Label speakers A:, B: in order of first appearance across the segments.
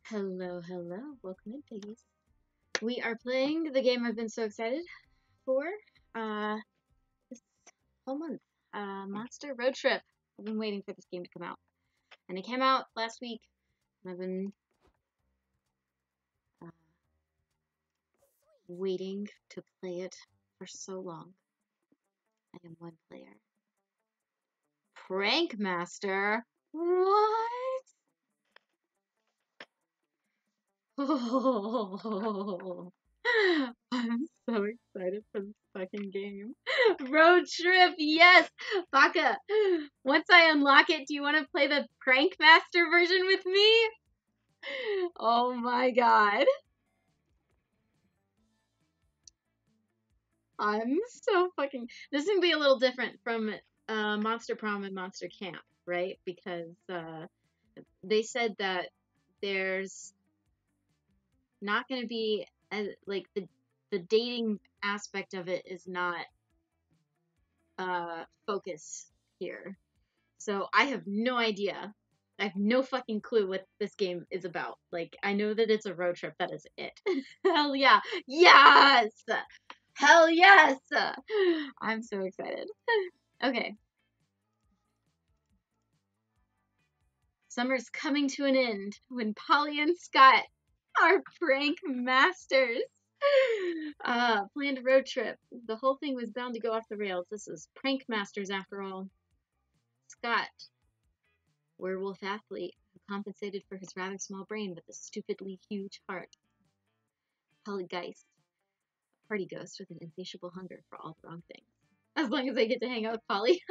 A: Hello, hello. Welcome in, piggies. We are playing the game I've been so excited for uh, this whole month. Monster Road Trip. I've been waiting for this game to come out. And it came out last week. And I've been uh, waiting to play it for so long. I am one player. Prank Master? What? Oh, I'm so excited for this fucking game. Road trip, yes! Baka, once I unlock it, do you want to play the Prank Master version with me? Oh my god. I'm so fucking. This is gonna be a little different from Monster Prom and Monster Camp, right? Because they said that there's not gonna be like the dating aspect of it is not focus here. So I have no idea. I have no fucking clue what this game is about. Like, I know that it's a road trip. That is it. Hell yeah. Yes! Hell yes! I'm so excited. Okay. Summer's coming to an end when Polly and Scott are prank masters. Planned road trip. The whole thing was bound to go off the rails. This is prank masters after all. Scott, werewolf athlete who compensated for his rather small brain with a stupidly huge heart. Poltergeist, a party ghost with an insatiable hunger for all the wrong things. As long as I get to hang out with Polly.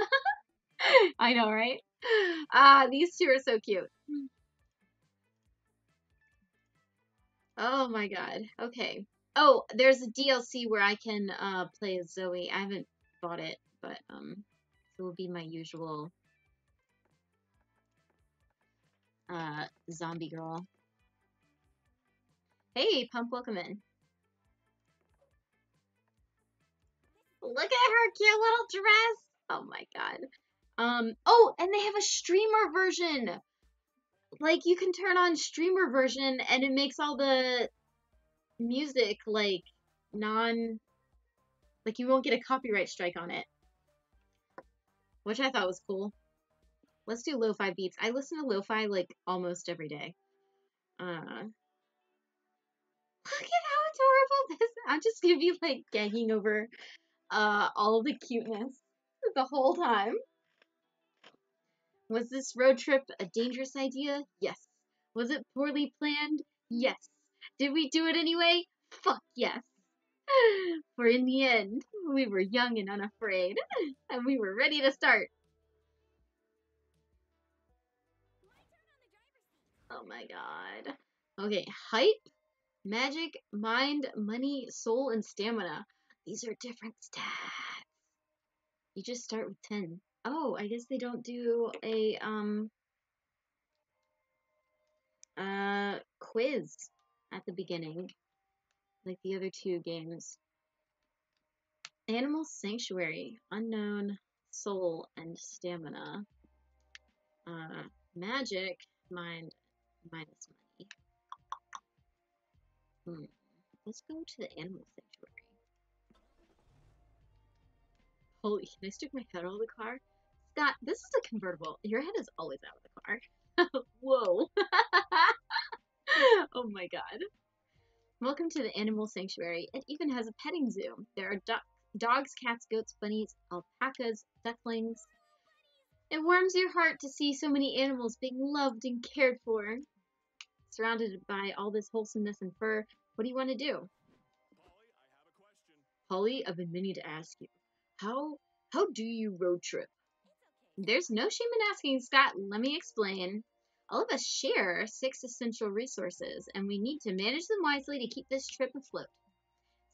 A: I know, right? These two are so cute. Oh my god. Okay. Oh, there's a DLC where I can play as Zoe. I haven't bought it, but it will be my usual zombie girl. Hey, Pump, welcome in. Look at her cute little dress. Oh my god. Oh, and they have a streamer version. Like, you can turn on streamer version and it makes all the music like like you won't get a copyright strike on it. Which I thought was cool. Let's do lo-fi beats. I listen to lo-fi like almost every day. Look at how adorable this. I'm just gonna be like gagging over all the cuteness the whole time. Was this road trip a dangerous idea? Yes. Was it poorly planned? Yes. Did we do it anyway? Fuck yes. For in the end, we were young and unafraid, and we were ready to start. Oh my god. Okay, hype, magic, mind, money, soul, and stamina. These are different stats. You just start with 10. Oh, I guess they don't do a quiz at the beginning like the other two games. Animal Sanctuary, unknown, soul, and stamina. Magic, mind, minus money. Let's go to the Animal Sanctuary. Holy, can I stick my head out of the car? Scott, this is a convertible. Your head is always out of the car. Whoa. Oh my god. Welcome to the Animal Sanctuary. It even has a petting zoo. There are dogs, cats, goats, bunnies, alpacas, ducklings. It warms your heart to see so many animals being loved and cared for. Surrounded by all this wholesomeness and fur, what do you want to do? Polly, I've been meaning to ask you. How do you road trip? There's no shame in asking, Scott. Let me explain. All of us share 6 essential resources, and we need to manage them wisely to keep this trip afloat.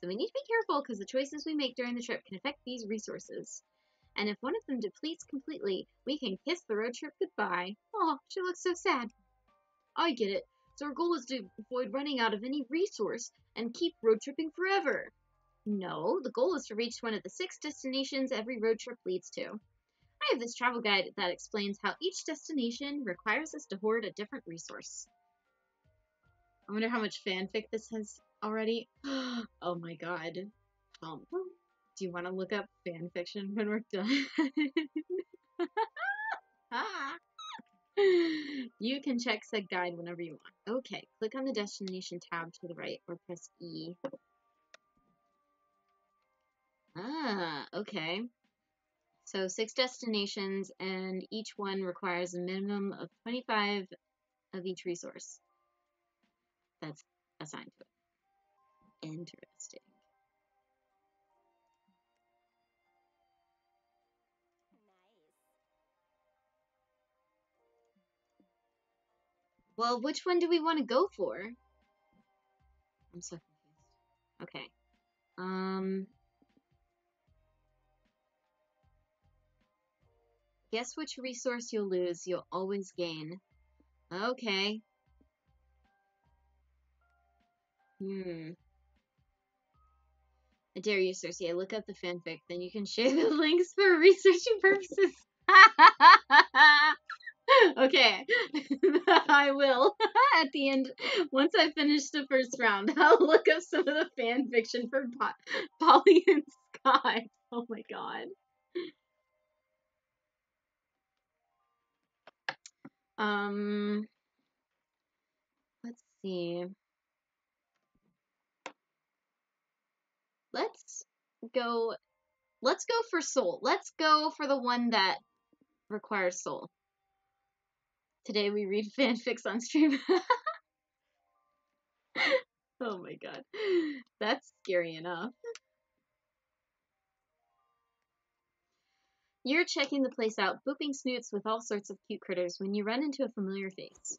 A: So we need to be careful because the choices we make during the trip can affect these resources. And if one of them depletes completely, we can kiss the road trip goodbye. Oh, she looks so sad. I get it. So our goal is to avoid running out of any resource and keep road tripping forever. No, the goal is to reach one of the 6 destinations every road trip leads to. I have this travel guide that explains how each destination requires us to hoard a different resource. I wonder how much fanfic this has already. Oh my god. Do you want to look up fanfiction when we're done? Ah. You can check said guide whenever you want. Okay, click on the destination tab to the right or press E. Ah, okay. So 6 destinations, and each one requires a minimum of 25 of each resource that's assigned to it. Interesting. Well, which one do we want to go for? I'm so confused. Okay. Guess which resource you'll lose, you'll always gain. Okay. I dare you, Cersei. Look up the fanfic, then you can share the links for researching purposes. Okay, I will. At the end, once I finish the first round, I'll look up some of the fan fiction for Polly and Scott. Oh my god. Let's see. Let's go. Let's go for soul. Let's go for the one that requires soul. Today we read fanfics on stream. Oh my god. That's scary enough. You're checking the place out, booping snoots with all sorts of cute critters when you run into a familiar face.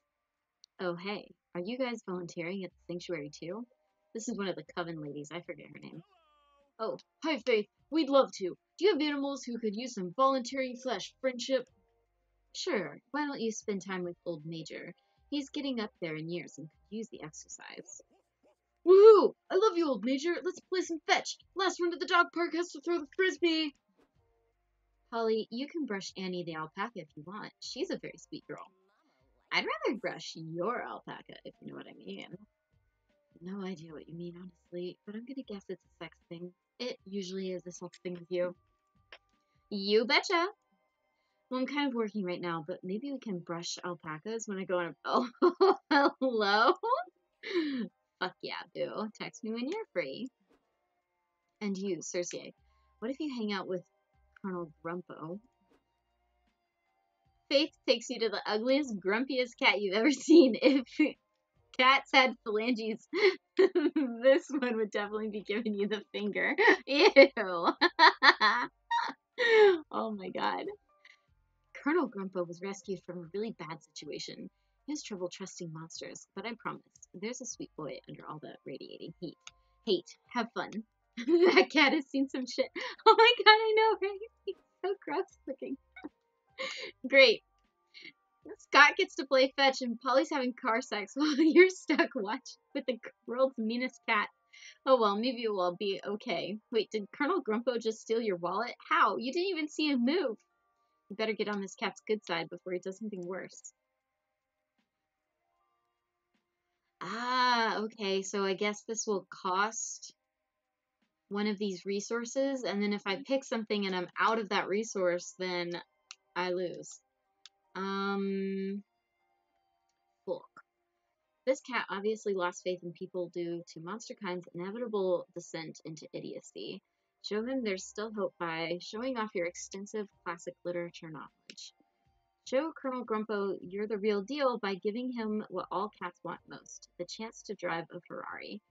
A: Oh hey, are you guys volunteering at the sanctuary too? This is one of the coven ladies, I forget her name. Oh, hi Faith, we'd love to. Do you have animals who could use some voluntary / friendship? Sure, why don't you spend time with old Major? He's getting up there in years and could use the exercise. Woohoo! I love you, old Major. Let's play some fetch. Last one to the dog park has to throw the frisbee. Polly, you can brush Annie the alpaca if you want. She's a very sweet girl. I'd rather brush your alpaca, if you know what I mean. No idea what you mean, honestly, but I'm gonna guess it's a sex thing. It usually is a sex thing with you. You betcha! Well, I'm kind of working right now, but maybe we can brush alpacas when I go on a... Oh, hello? Fuck yeah, boo. Text me when you're free. And you, Cersei, what if you hang out with Colonel Grumpo? Faith takes you to the ugliest, grumpiest cat you've ever seen. If cats had phalanges, this one would definitely be giving you the finger. Ew. Oh my god. Colonel Grumpo was rescued from a really bad situation. He has trouble trusting monsters, but I promise, there's a sweet boy under all that radiating heat. Hate. Have fun. That cat has seen some shit. Oh my god, I know, right? He's so gross looking. Great. Scott gets to play fetch and Polly's having car sex while you're stuck watching with the world's meanest cat. Oh well, maybe it will be okay. Wait, did Colonel Grumpo just steal your wallet? How? You didn't even see him move. You better get on this cat's good side before he does something worse. Ah, okay, so I guess this will cost one of these resources, and then if I pick something and I'm out of that resource, then I lose. Look. This cat obviously lost faith in people due to Monsterkind's inevitable descent into idiocy. Show him there's still hope by showing off your extensive classic literature knowledge. Show Colonel Grumpo you're the real deal by giving him what all cats want most, the chance to drive a Ferrari.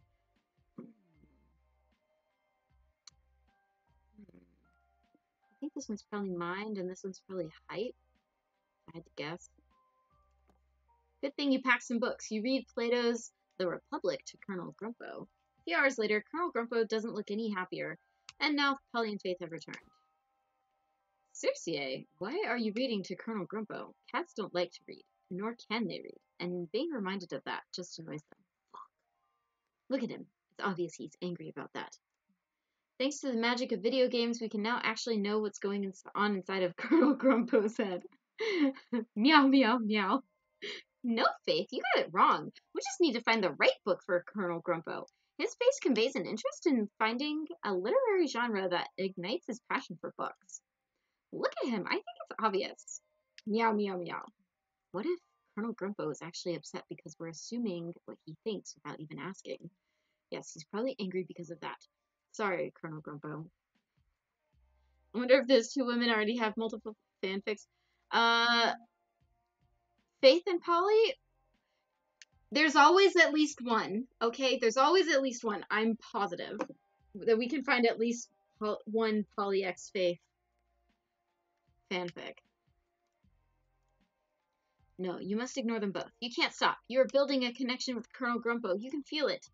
A: I think this one's probably mind and this one's probably height. I had to guess. Good thing you packed some books. You read Plato's The Republic to Colonel Grumpo. A few hours later, Colonel Grumpo doesn't look any happier, and now Polly and Faith have returned. Cersei, why are you reading to Colonel Grumpo? Cats don't like to read, nor can they read, and being reminded of that just annoys them. Look at him. It's obvious he's angry about that. Thanks to the magic of video games, we can now actually know what's going on inside of Colonel Grumpo's head. Meow, meow, meow. No, Faith, you got it wrong. We just need to find the right book for Colonel Grumpo. His face conveys an interest in finding a literary genre that ignites his passion for books. Look at him. I think it's obvious. Meow, meow, meow. What if Colonel Grumpo is actually upset because we're assuming what he thinks without even asking? Yes, he's probably angry because of that. Sorry, Colonel Grumpo. I wonder if those two women already have multiple fanfics. Uh, Faith and Polly, there's always at least one, okay? There's always at least one. I'm positive that we can find at least one Polly X Faith fanfic. No, you must ignore them both. You can't stop. You're building a connection with Colonel Grumpo. You can feel it.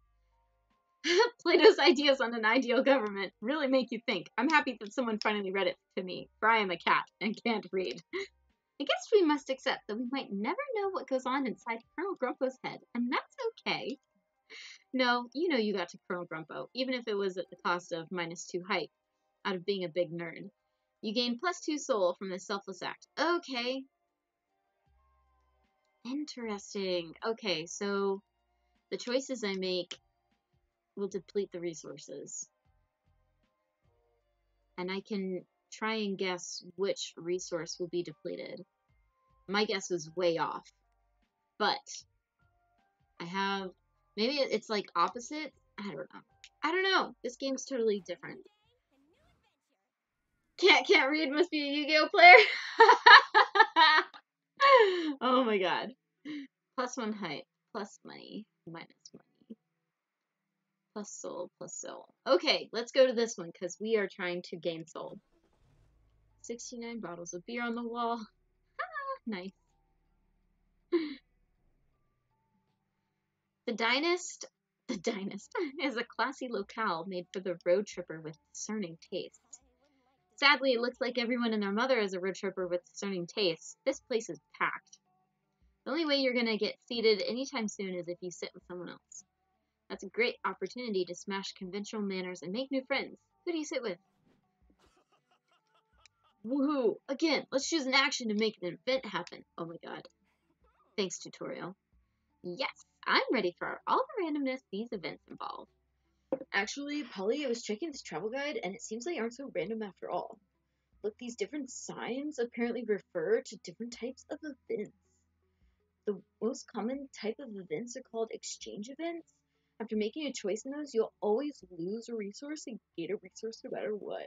A: Plato's ideas on an ideal government really make you think. I'm happy that someone finally read it to me, for I am a cat and can't read. I guess we must accept that we might never know what goes on inside Colonel Grumpo's head, and that's okay. No, you know you got to Colonel Grumpo, even if it was at the cost of -2 height, out of being a big nerd. You gain +2 soul from this selfless act. Okay. Interesting. Okay, so the choices I make will deplete the resources. And I can try and guess which resource will be depleted. My guess was way off. But I have... maybe it's like opposite? I don't know. I don't know. This game's totally different. Can't read, must be a Yu-Gi-Oh player. Oh my god. +1 height, plus money, minus money. Plus soul, plus soul. Okay, let's go to this one because we are trying to gain soul. 69 bottles of beer on the wall. Nice. The Dynast is a classy locale made for the road tripper with discerning tastes. Sadly, it looks like everyone and their mother is a road tripper with discerning tastes. This place is packed. The only way you're gonna get seated anytime soon is if you sit with someone else. That's a great opportunity to smash conventional manners and make new friends. Who do you sit with? Woohoo! Again, let's choose an action to make an event happen. Oh my god. Thanks, tutorial. Yes, I'm ready for all the randomness these events involve. Actually, Polly, I was checking this travel guide, and it seems they aren't so random after all. Look, these different signs apparently refer to different types of events. The most common type of events are called exchange events. After making a choice in those, you'll always lose a resource and gain a resource no matter what.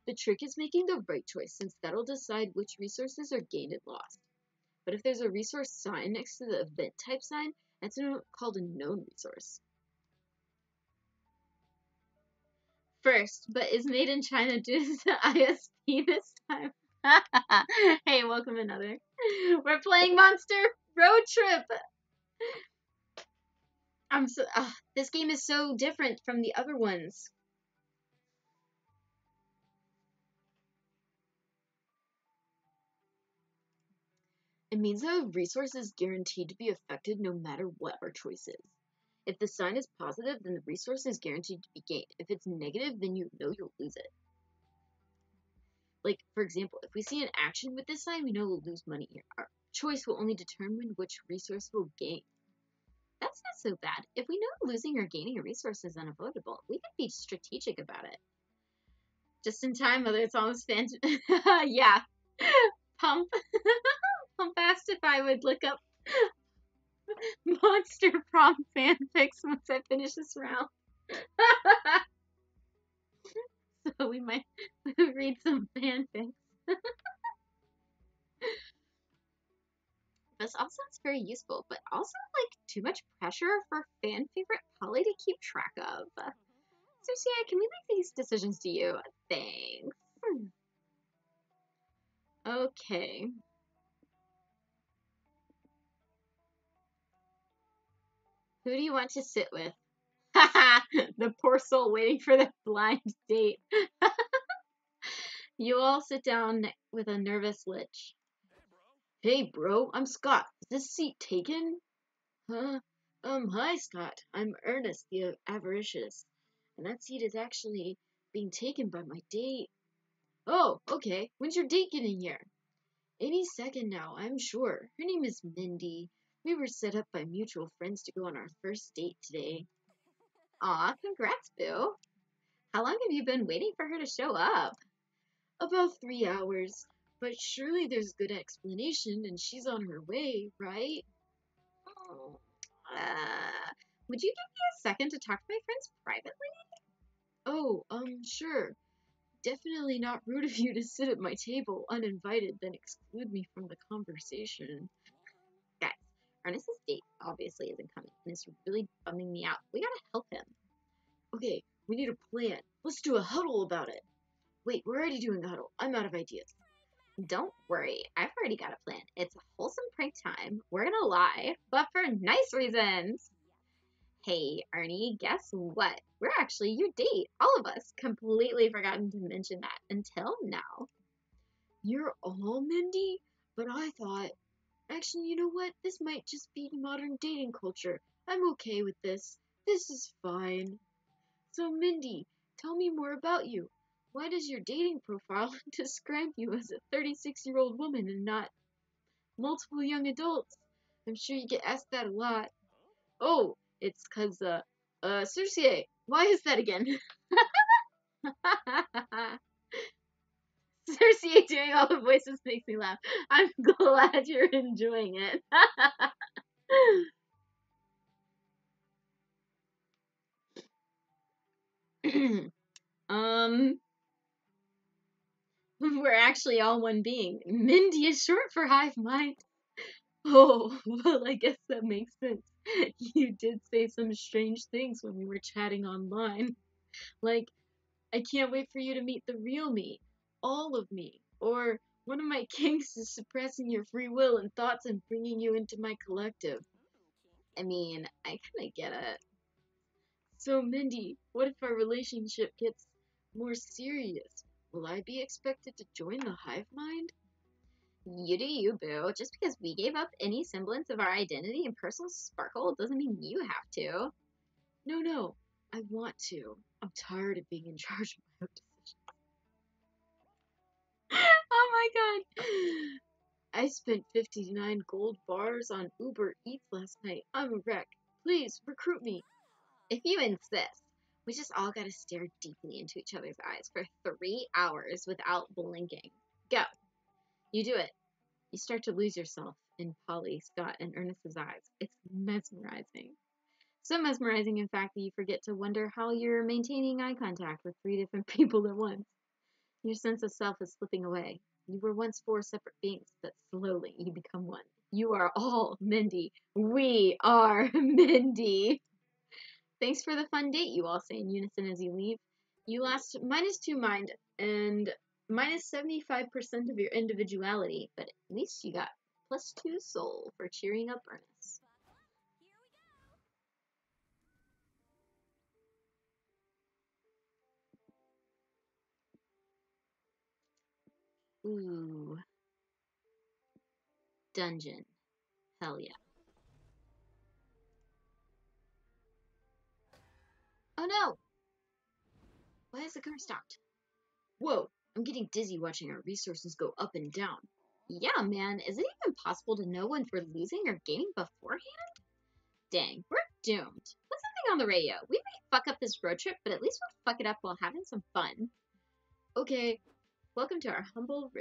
A: The trick is making the right choice, since that'll decide which resources are gained and lost. But if there's a resource sign next to the event type sign, that's called a known resource. First, but is made in China due to the ISP this time. Hey, welcome another. We're playing Monster Road Trip. This game is so different from the other ones. It means that a resource is guaranteed to be affected no matter what our choice is. If the sign is positive, then the resource is guaranteed to be gained. If it's negative, then you know you'll lose it. Like, for example, if we see an action with this sign, we know we'll lose money here. Our choice will only determine which resource we'll gain. That's not so bad. If we know losing or gaining a resource is unavoidable, we can be strategic about it. Just in time, whether it's almost fantastic. Yeah. Pump. Pump asked if I would look up Monster Prom fanfics once I finish this round. So we might read some fanfics. This all sounds very useful, but also like too much pressure for fan favorite Polly to keep track of. So yeah, can we leave these decisions to you? Thanks. Okay. Who do you want to sit with? The poor soul waiting for the blind date. You all sit down with a nervous lich. Hey, bro, I'm Scott. Is this seat taken? Huh? Hi, Scott. I'm Ernest, the avaricious. And that seat is actually being taken by my date. Oh, okay. When's your date getting here? Any second now, I'm sure. Her name is Mindy. We were set up by mutual friends to go on our first date today. Aw, congrats, Boo. How long have you been waiting for her to show up? About 3 hours. But surely there's good explanation and she's on her way, right? Oh, would you give me a second to talk to my friends privately? Oh, sure. Definitely not rude of you to sit at my table uninvited, then exclude me from the conversation. Guys, Ernest's date obviously isn't coming, and it's really bumming me out. We gotta help him. Okay, we need a plan. Let's do a huddle about it. Wait, we're already doing a huddle. I'm out of ideas. Don't worry, I've already got a plan. It's a wholesome prank time. We're gonna lie, but for nice reasons. Hey, Ernie, guess what? We're actually your date. All of us. Completely forgotten to mention that until now. You're all Mindy? But I thought, actually, you know what? This might just be modern dating culture. I'm okay with this. This is fine. So, Mindy, tell me more about you. Why does your dating profile describe you as a 36-year-old woman and not multiple young adults? I'm sure you get asked that a lot. Oh, it's 'cause, Circe, why is that again? Circe doing all the voices makes me laugh. I'm glad you're enjoying it. um, we're actually all one being. Mindy is short for hive mind. Oh, well, I guess that makes sense. You did say some strange things when we were chatting online. Like, I can't wait for you to meet the real me, all of me. Or one of my kinks is suppressing your free will and thoughts and bringing you into my collective. I mean, I kind of get it. So, Mindy, what if our relationship gets more serious? Will I be expected to join the hive mind? You do you, boo. Just because we gave up any semblance of our identity and personal sparkle doesn't mean you have to. No, no, I want to. I'm tired of being in charge of my own decisions. Oh my god. I spent 59 gold bars on Uber Eats last night. I'm a wreck. Please, recruit me. If you insist. We just all gotta stare deeply into each other's eyes for 3 hours without blinking. Go. You do it. You start to lose yourself in Polly, Scott, and Ernest's eyes. It's mesmerizing. So mesmerizing, in fact, that you forget to wonder how you're maintaining eye contact with 3 different people at once. Your sense of self is slipping away. You were once 4 separate beings, but slowly you become one. You are all Mindy. We are Mindy. Thanks for the fun date, you all say in unison as you leave. You lost -2 mind and -75% of your individuality, but at least you got +2 soul for cheering up Ernest. Ooh, dungeon. Hell yeah. Oh no! Why is the car stopped? Whoa, I'm getting dizzy watching our resources go up and down. Yeah, man, is it even possible to know when we're losing or gaining beforehand? Dang, we're doomed. Put something on the radio. We may fuck up this road trip, but at least we'll fuck it up while having some fun. Okay, welcome to our humble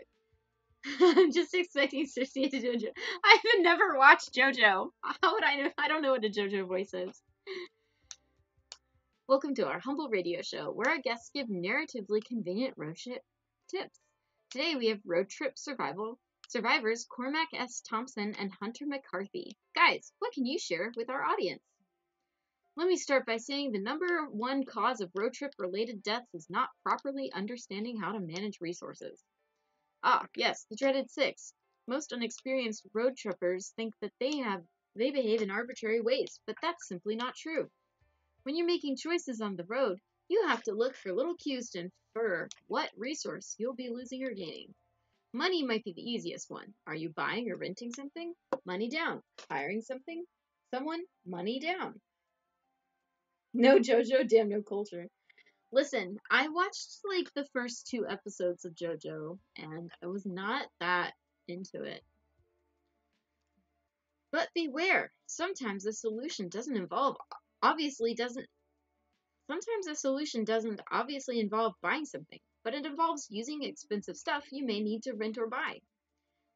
A: I'm just expecting Circe to JoJo. I've never watched JoJo. How would I know? I don't know what a JoJo voice is. Welcome to our humble radio show, where our guests give narratively convenient road trip tips. Today we have road trip survivors Cormac S. Thompson and Hunter McCarthy. Guys, what can you share with our audience? Let me start by saying the number one cause of road trip related deaths is not properly understanding how to manage resources. Ah, yes, the dreaded 6. Most unexperienced road trippers think that they behave in arbitrary ways, but that's simply not true. When you're making choices on the road, you have to look for little cues to infer what resource you'll be losing or gaining. Money might be the easiest one. Are you buying or renting something? Money down. Hiring someone? Money down. No JoJo, damn no culture. Listen, I watched like the first 2 episodes of JoJo, and I was not that into it. But beware, sometimes the solution doesn't obviously involve buying something, but it involves using expensive stuff you may need to rent or buy.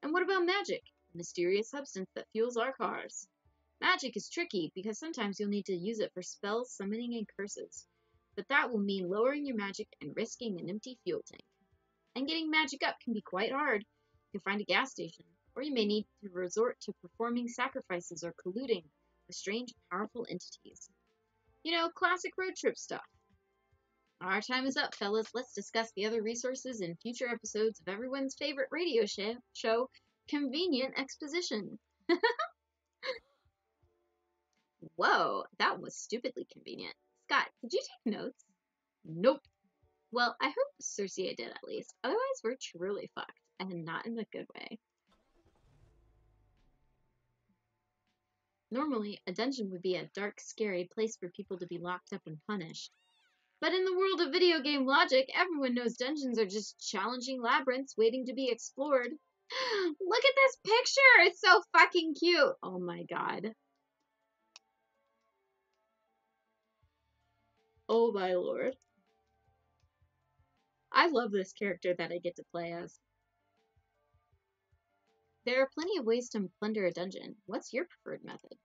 A: And what about magic? The mysterious substance that fuels our cars. Magic is tricky because sometimes you'll need to use it for spells, summoning, and curses. But that will mean lowering your magic and risking an empty fuel tank. And getting magic up can be quite hard. You can find a gas station, or you may need to resort to performing sacrifices or colluding with strange, powerful entities. You know, classic road trip stuff. Our time is up, fellas. Let's discuss the other resources in future episodes of everyone's favorite radio show, Convenient Exposition. Whoa, that was stupidly convenient. Scott, did you take notes? Nope. Well, I hope Circe did at least. Otherwise, we're truly fucked, and not in the good way. Normally, a dungeon would be a dark, scary place for people to be locked up and punished. But in the world of video game logic, everyone knows dungeons are just challenging labyrinths waiting to be explored. Look at this picture! It's so fucking cute! Oh my god. Oh my lord. I love this character that I get to play as. There are plenty of ways to plunder a dungeon. What's your preferred method?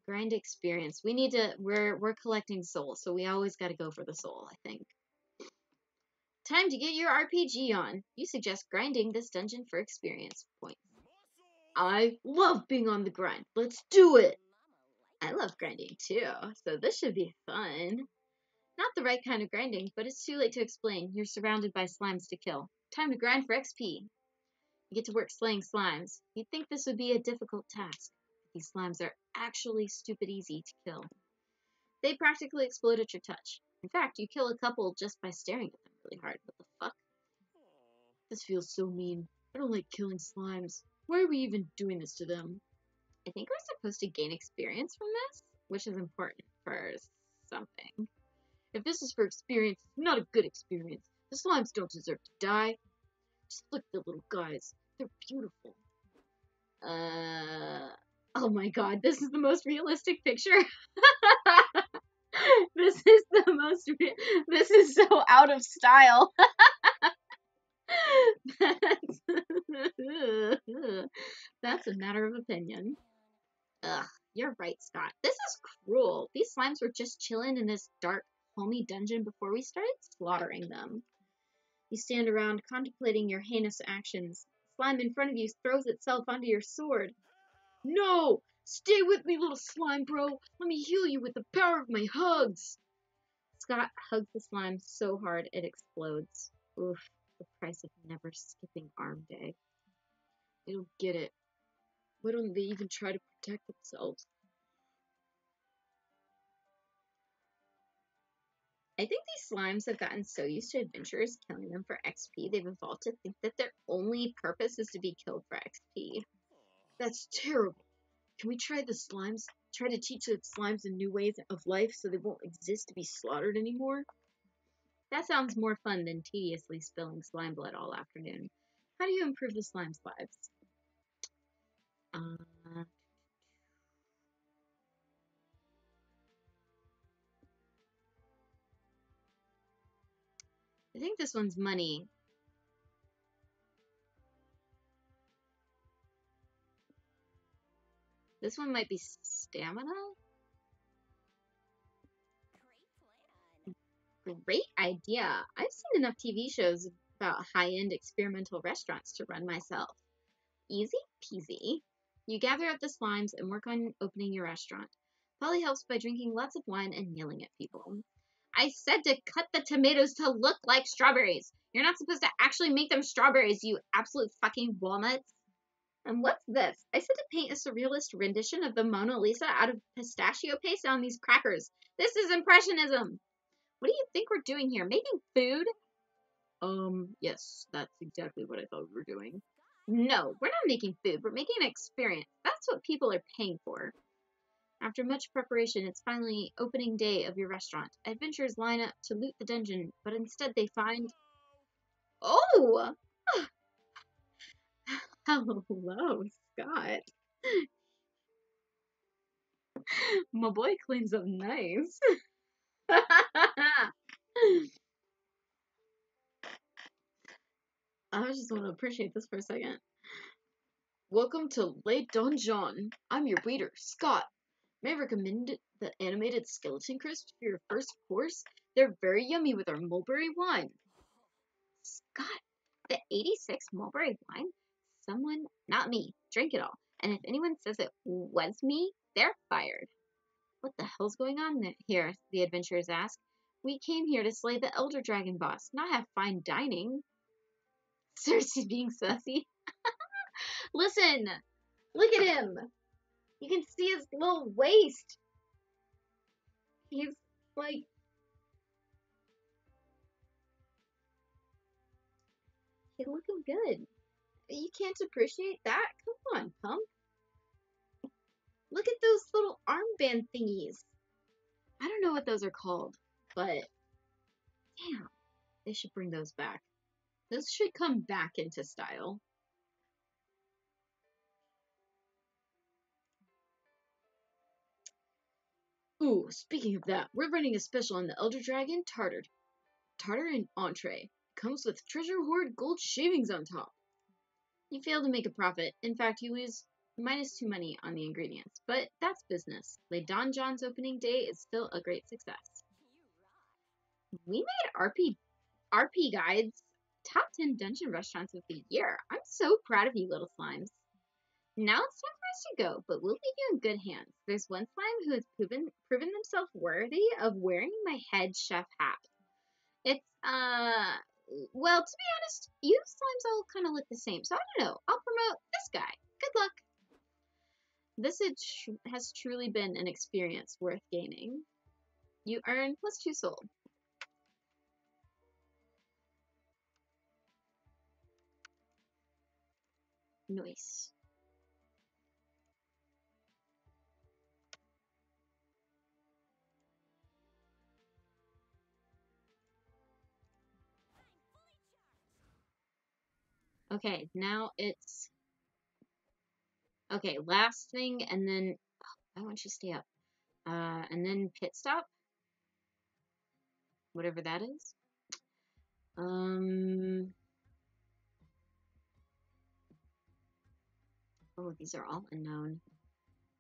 A: Grind experience. We're collecting souls, so we always gotta go for the soul, I think. Time to get your RPG on. You suggest grinding this dungeon for experience points. I love being on the grind. Let's do it! I love grinding too, so this should be fun. Not the right kind of grinding, but it's too late to explain. You're surrounded by slimes to kill. Time to grind for XP. You get to work slaying slimes. You'd think this would be a difficult task. These slimes are actually stupid easy to kill. They practically explode at your touch. In fact, you kill a couple just by staring at them really hard. What the fuck? This feels so mean. I don't like killing slimes. Why are we even doing this to them? I think we're supposed to gain experience from this, which is important for something. If this is for experience, it's not a good experience. The slimes don't deserve to die. Just look at the little guys. They're beautiful. Oh my god, this is the most realistic picture. This is so out of style. That's a matter of opinion. Ugh, you're right, Scott. This is cruel. These slimes were just chilling in this dark, homey dungeon before we started slaughtering them. You stand around contemplating your heinous actions. Slime in front of you throws itself onto your sword. No! Stay with me, little slime bro! Let me heal you with the power of my hugs! Scott hugs the slime so hard it explodes. Oof, the price of never skipping arm day. They don't get it. Why don't they even try to protect themselves? I think these slimes have gotten so used to adventurers killing them for XP, they've evolved to think that their only purpose is to be killed for XP. That's terrible. Can we try to teach the slimes the new ways of life so they won't exist to be slaughtered anymore? That sounds more fun than tediously spilling slime blood all afternoon. How do you improve the slimes' lives? I think this one's money. This one might be stamina? Great idea. I've seen enough TV shows about high-end experimental restaurants to run myself. Easy peasy. You gather up the slimes and work on opening your restaurant. Polly helps by drinking lots of wine and yelling at people. I said to cut the tomatoes to look like strawberries. You're not supposed to actually make them strawberries, you absolute fucking walnuts. And what's this? I said to paint a surrealist rendition of the Mona Lisa out of pistachio paste on these crackers. This is Impressionism. What do you think we're doing here? Making food? Yes, that's exactly what I thought we were doing. No, we're not making food. We're making an experience. That's what people are paying for. After much preparation, it's finally opening day of your restaurant. Adventurers line up to loot the dungeon, but instead they find... Oh! Hello, Scott. My boy cleans up nice. I just want to appreciate this for a second. Welcome to Le Donjon. I'm your waiter, Scott. May I recommend the animated skeleton crisps for your first course? They're very yummy with our mulberry wine. Scott, the 86 mulberry wine? Someone, not me, drink it all. And if anyone says it was me, they're fired. What the hell's going on here? The adventurers ask. We came here to slay the Elder Dragon boss, not have fine dining. Cersei's being sussy. Listen! Look at him! You can see his little waist. He's like... He's looking good. You can't appreciate that? Come on, pump. Look at those little armband thingies. I don't know what those are called, but damn, they should bring those back. Those should come back into style. Ooh, speaking of that, we're running a special on the Elder Dragon Tartar and entree. Comes with treasure hoard gold shavings on top. You fail to make a profit. In fact, you lose -2 money on the ingredients. But that's business. Le Donjon's opening day is still a great success. We made RP Guide's top 10 dungeon restaurants of the year. I'm so proud of you, little slimes. Now it's time for us to go, but we'll leave you in good hands. There's one slime who has proven themselves worthy of wearing my head chef hat. It's, well, to be honest, you slimes all kind of look the same, so I don't know. I'll promote this guy. Good luck. This has truly been an experience worth gaining. You earn +2 soul. Nice. Okay, now it's... Okay, last thing, and then... I want you to stay up. And then pit stop. Whatever that is. Oh, these are all unknown.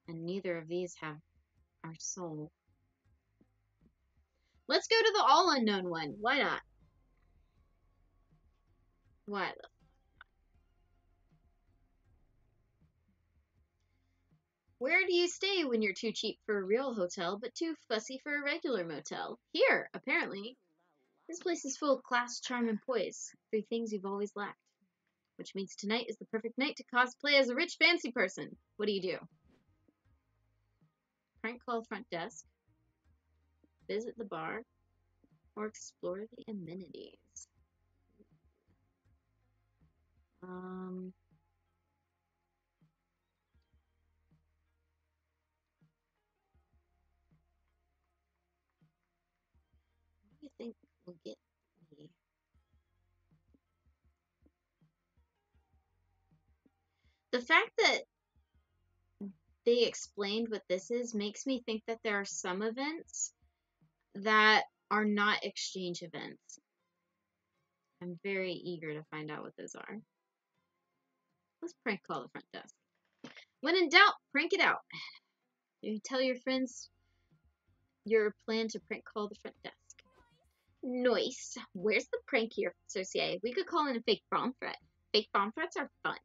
A: And neither of these have our soul. Let's go to the all unknown one. Why not? Why? Where do you stay when you're too cheap for a real hotel, but too fussy for a regular motel? Here, apparently. This place is full of class, charm, and poise. 3 things you've always lacked. Which means tonight is the perfect night to cosplay as a rich, fancy person. What do you do? Prank call front desk. Visit the bar. Or explore the amenities. What do you think will get me? The fact that they explained what this is makes me think that there are some events that are not exchange events. I'm very eager to find out what those are. Let's prank call the front desk. When in doubt, prank it out. You tell your friends your plan to prank call the front desk. Nice. Where's the prank here, Cersei? We could call in a fake bomb threat. Fake bomb threats are fun.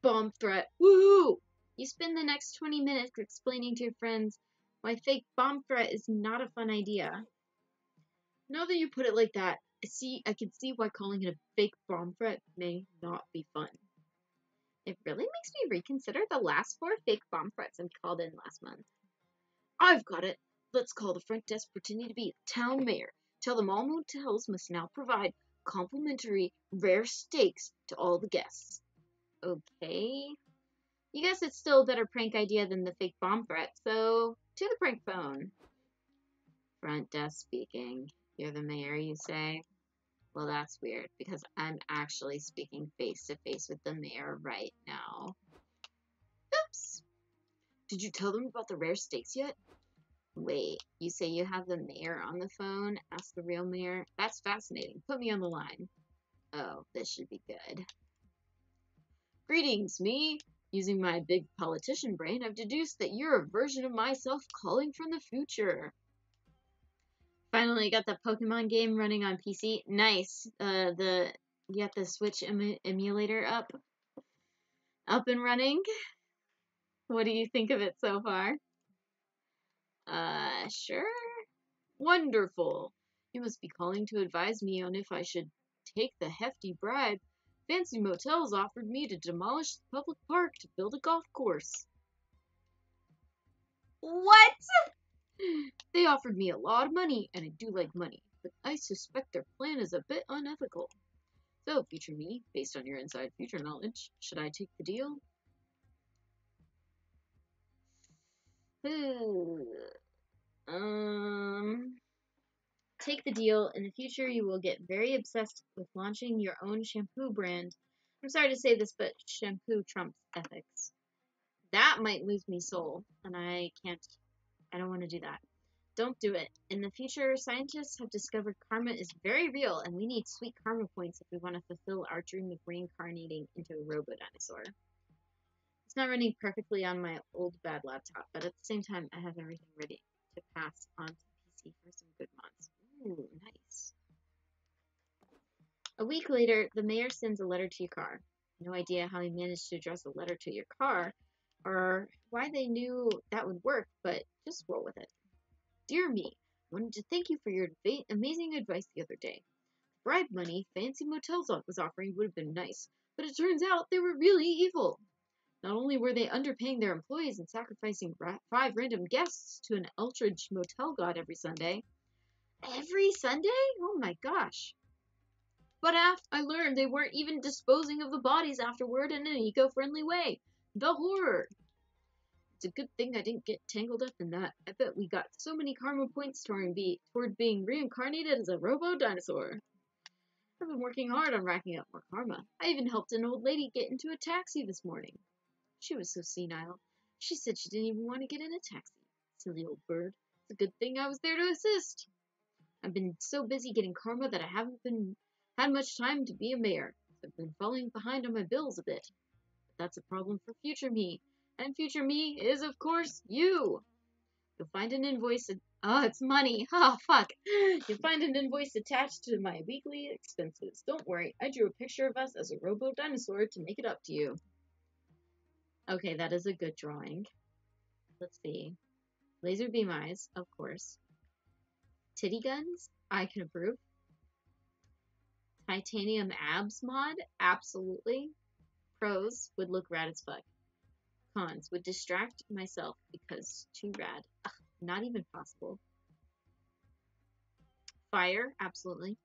A: Bomb threat. Woo! You spend the next 20 minutes explaining to your friends why fake bomb threat is not a fun idea. Now that you put it like that, I can see why calling it a fake bomb threat may not be fun. It really makes me reconsider the last 4 fake bomb threats I called in last month. I've got it. Let's call the front desk pretending to be the town mayor. Tell them all motels must now provide complimentary rare steaks to all the guests. Okay. You guess it's still a better prank idea than the fake bomb threat, so to the prank phone. Front desk speaking. You're the mayor, you say? Well, that's weird because I'm actually speaking face to face with the mayor right now. Oops. Did you tell them about the rare steaks yet? Wait, you say you have the mayor on the phone? Ask the real mayor. That's fascinating. Put me on the line. Oh, this should be good. Greetings, me. Using my big politician brain, I've deduced that you're a version of myself calling from the future. Finally got the Pokemon game running on PC. Nice. You got the Switch emulator up and running. What do you think of it so far? Sure. Wonderful. You must be calling to advise me on if I should take the hefty bribe Fancy Motels offered me to demolish the public park to build a golf course. What? They offered me a lot of money, and I do like money, but I suspect their plan is a bit unethical. So, future me, based on your inside future knowledge, should I take the deal? Take the deal. In the future, you will get very obsessed with launching your own shampoo brand. I'm sorry to say this, but shampoo trumps ethics. That might lose me soul, and I don't want to do that. Don't do it. In the future, scientists have discovered karma is very real, and we need sweet karma points if we want to fulfill our dream of reincarnating into a robo-dinosaur. It's not running perfectly on my old bad laptop, but at the same time, I have everything ready to pass on to PC for some good mods. Ooh, nice. A week later, the mayor sends a letter to your car. No idea how he managed to address a letter to your car, or why they knew that would work, but just roll with it. Dear me, wanted to thank you for your amazing advice the other day. Bribe money Fancy Motels was offering would have been nice, but it turns out they were really evil. Not only were they underpaying their employees and sacrificing 5 random guests to an Eldridge motel god every Sunday. Every Sunday? Oh my gosh. But I learned they weren't even disposing of the bodies afterward in an eco-friendly way. The horror. It's a good thing I didn't get tangled up in that. I bet we got so many karma points toward being reincarnated as a robo-dinosaur. I've been working hard on racking up more karma. I even helped an old lady get into a taxi this morning. She was so senile. She said she didn't even want to get in a taxi. Silly old bird. It's a good thing I was there to assist. I've been so busy getting karma that I haven't had much time to be a mayor. I've been falling behind on my bills a bit. But that's a problem for future me. And future me is, of course, you. You'll find an invoice. Oh, it's money. Oh, fuck. You'll find an invoice attached to my weekly expenses. Don't worry. I drew a picture of us as a robo-dinosaur to make it up to you. Okay, that is a good drawing. Let's see. Laser beam eyes, of course. Titty guns? I can approve. Titanium abs mod? Absolutely. Pros would look rad as fuck. Cons would distract myself because too rad. Ugh, not even possible. Fire? Absolutely.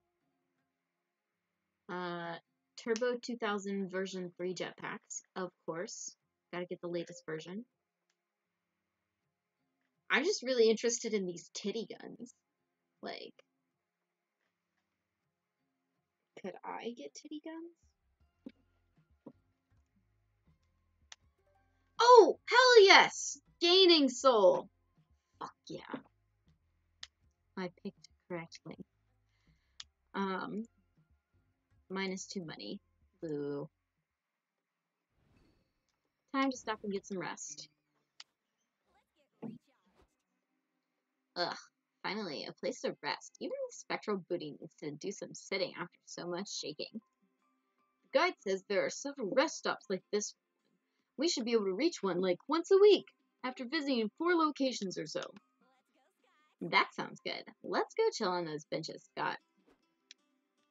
A: Turbo 2000 version 3 jetpacks? Of course. Gotta get the latest version. I'm just really interested in these titty guns. Like, could I get titty guns? Oh, hell yes! Gaining soul. Fuck yeah. I picked correctly. -2 money. Boo. Time to stop and get some rest. Ugh. Finally, a place to rest. Even the spectral booty needs to do some sitting after so much shaking. The guide says there are several rest stops like this. We should be able to reach one like once a week after visiting 4 locations or so. That sounds good. Let's go chill on those benches, Scott.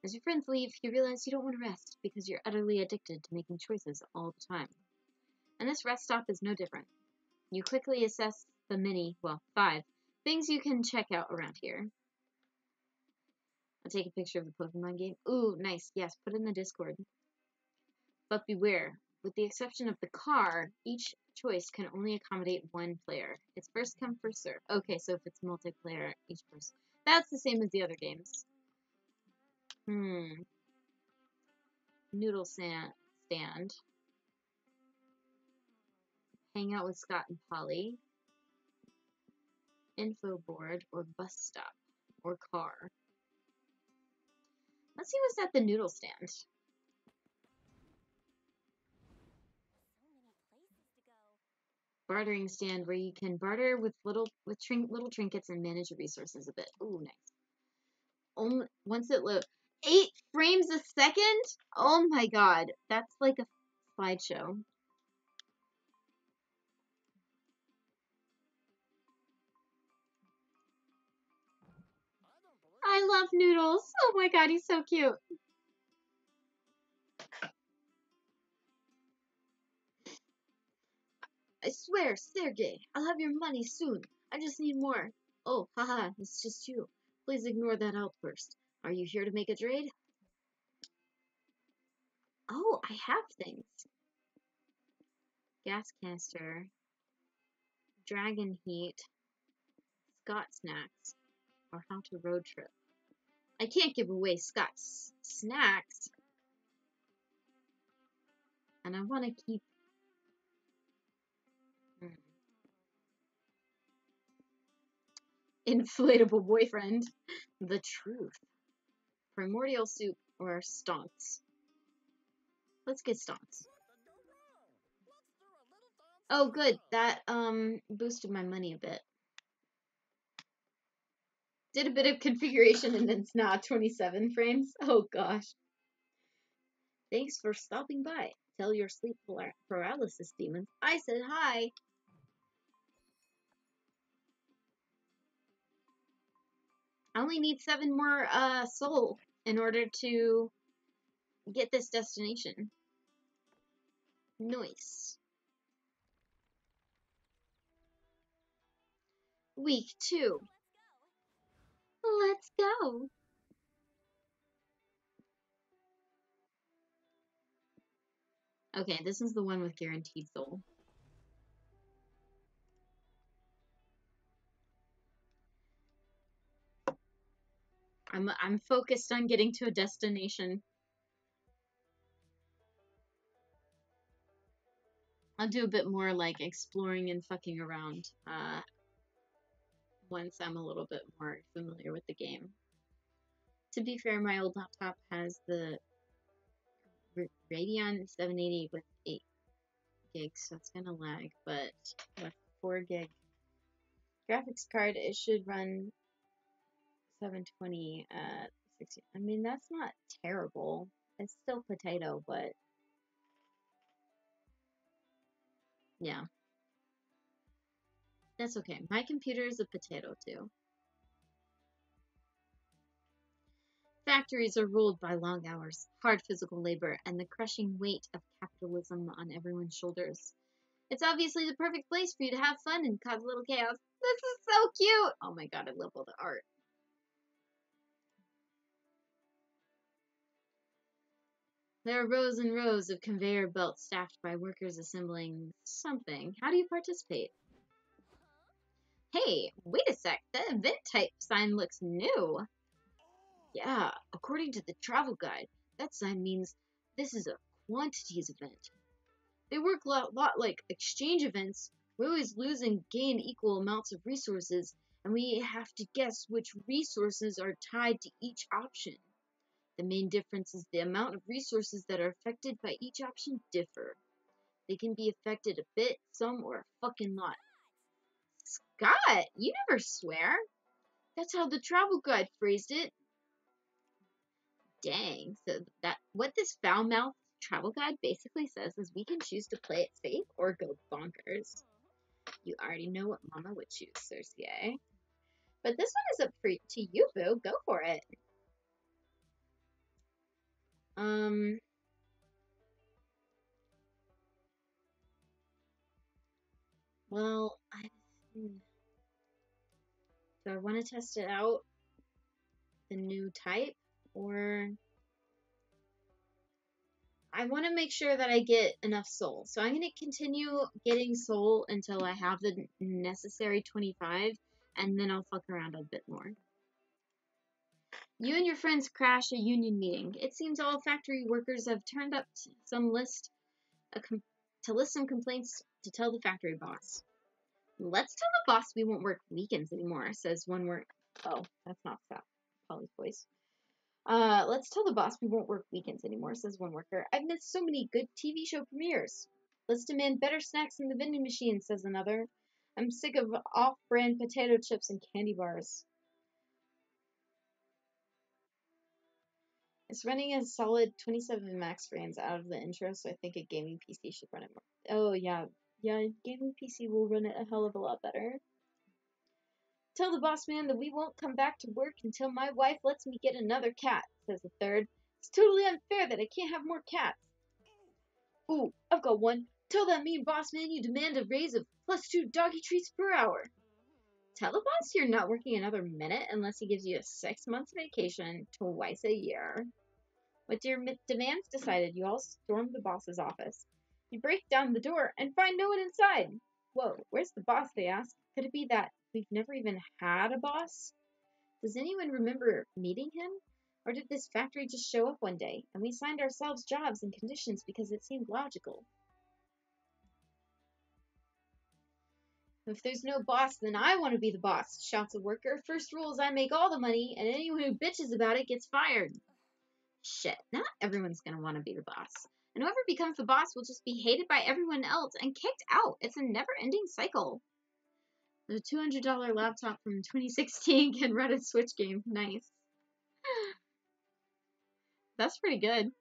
A: As your friends leave, you realize you don't want to rest because you're utterly addicted to making choices all the time. And this rest stop is no different. You quickly assess the 5 things you can check out around here. I'll take a picture of the Pokemon game. Ooh, nice. Yes, put it in the Discord. But beware. With the exception of the car, each choice can only accommodate 1 player. It's first come, first serve. Okay, so if it's multiplayer, each person. That's the same as the other games. Noodle stand. Hang out with Scott and Polly. Info board or bus stop or car. Let's see what's at the noodle stand. Bartering stand where you can barter with little trinkets and manage your resources a bit. Ooh, nice. Once it loads. 8 frames a second? Oh my god. That's like a slideshow. I love Noodles. Oh my god, he's so cute. I swear, Sergey, I'll have your money soon. I just need more. Oh, haha, it's just you. Please ignore that outburst. Are you here to make a trade? Oh, I have things. Gas canister. Dragon heat. Scott snacks. Or how to road trip. I can't give away Scott's snacks. And I want to keep... Inflatable boyfriend. The truth. Primordial soup or stonks. Let's get stonks. Oh, good. That, boosted my money a bit. Did a bit of configuration and it's now 27 frames. Oh, gosh. Thanks for stopping by. Tell your sleep paralysis demons I said hi. I only need 7 more, soul in order to get this destination. Nice. Week 2. Let's go. Okay, this is the one with guaranteed soul. I'm focused on getting to a destination. I'll do a bit more like exploring and fucking around once I'm a little bit more familiar with the game. To be fair, my old laptop has the Radeon 780 with 8 gigs, so it's gonna lag, but with 4 gig graphics card, it should run 720 at 60. I mean, that's not terrible. It's still potato, but yeah. That's okay. My computer is a potato too. Factories are ruled by long hours, hard physical labor, and the crushing weight of capitalism on everyone's shoulders. It's obviously the perfect place for you to have fun and cause a little chaos. This is so cute! Oh my god, I love all the art. There are rows and rows of conveyor belts staffed by workers assembling something. How do you participate? Hey, wait a sec. The event type sign looks new. Yeah, according to the travel guide, that sign means this is a quantities event. They work a lot like exchange events. We always lose and gain equal amounts of resources, and we have to guess which resources are tied to each option. The main difference is the amount of resources that are affected by each option differ. They can be affected a bit, some, or a fucking lot. Scott, you never swear. That's how the travel guide phrased it. Dang. So that what this foul-mouthed travel guide basically says is we can choose to play it safe or go bonkers. You already know what Mama would choose, Cersei. But this one is up to you, boo. Go for it. Well, do I want to test it out? The new type? Or I want to make sure that I get enough soul. So I'm going to continue getting soul until I have the necessary 25, and then I'll fuck around a bit more. You and your friends crash a union meeting. It seems all factory workers have turned up to list some complaints to tell the factory boss. Let's tell the boss we won't work weekends anymore, says one work. Oh, that's not Polly's voice. Let's tell the boss we won't work weekends anymore, says one worker. I've missed so many good TV show premieres. Let's demand better snacks in the vending machine, says another. I'm sick of off-brand potato chips and candy bars. It's running a solid 27 max frames out of the intro, so I think a gaming PC should run it more. Oh, yeah. Yeah, gaming PC will run it a hell of a lot better. Tell the boss man that we won't come back to work until my wife lets me get another cat, says a third. It's totally unfair that I can't have more cats. Ooh, I've got one. Tell that mean boss man you demand a raise of +2 doggy treats per hour. Tell the boss you're not working another minute unless he gives you a 6 month vacation twice a year. With your demands decided, you all storm the boss's office. You break down the door and find no one inside. Whoa, where's the boss, they ask. Could it be that we've never even had a boss? Does anyone remember meeting him? Or did this factory just show up one day, and we signed ourselves jobs and conditions because it seemed logical? If there's no boss, then I want to be the boss, shouts a worker. First rule is I make all the money, and anyone who bitches about it gets fired. Shit, not everyone's gonna want to be the boss. And whoever becomes the boss will just be hated by everyone else and kicked out. It's a never-ending cycle. The $200 laptop from 2016 can run a Switch game. Nice. That's pretty good.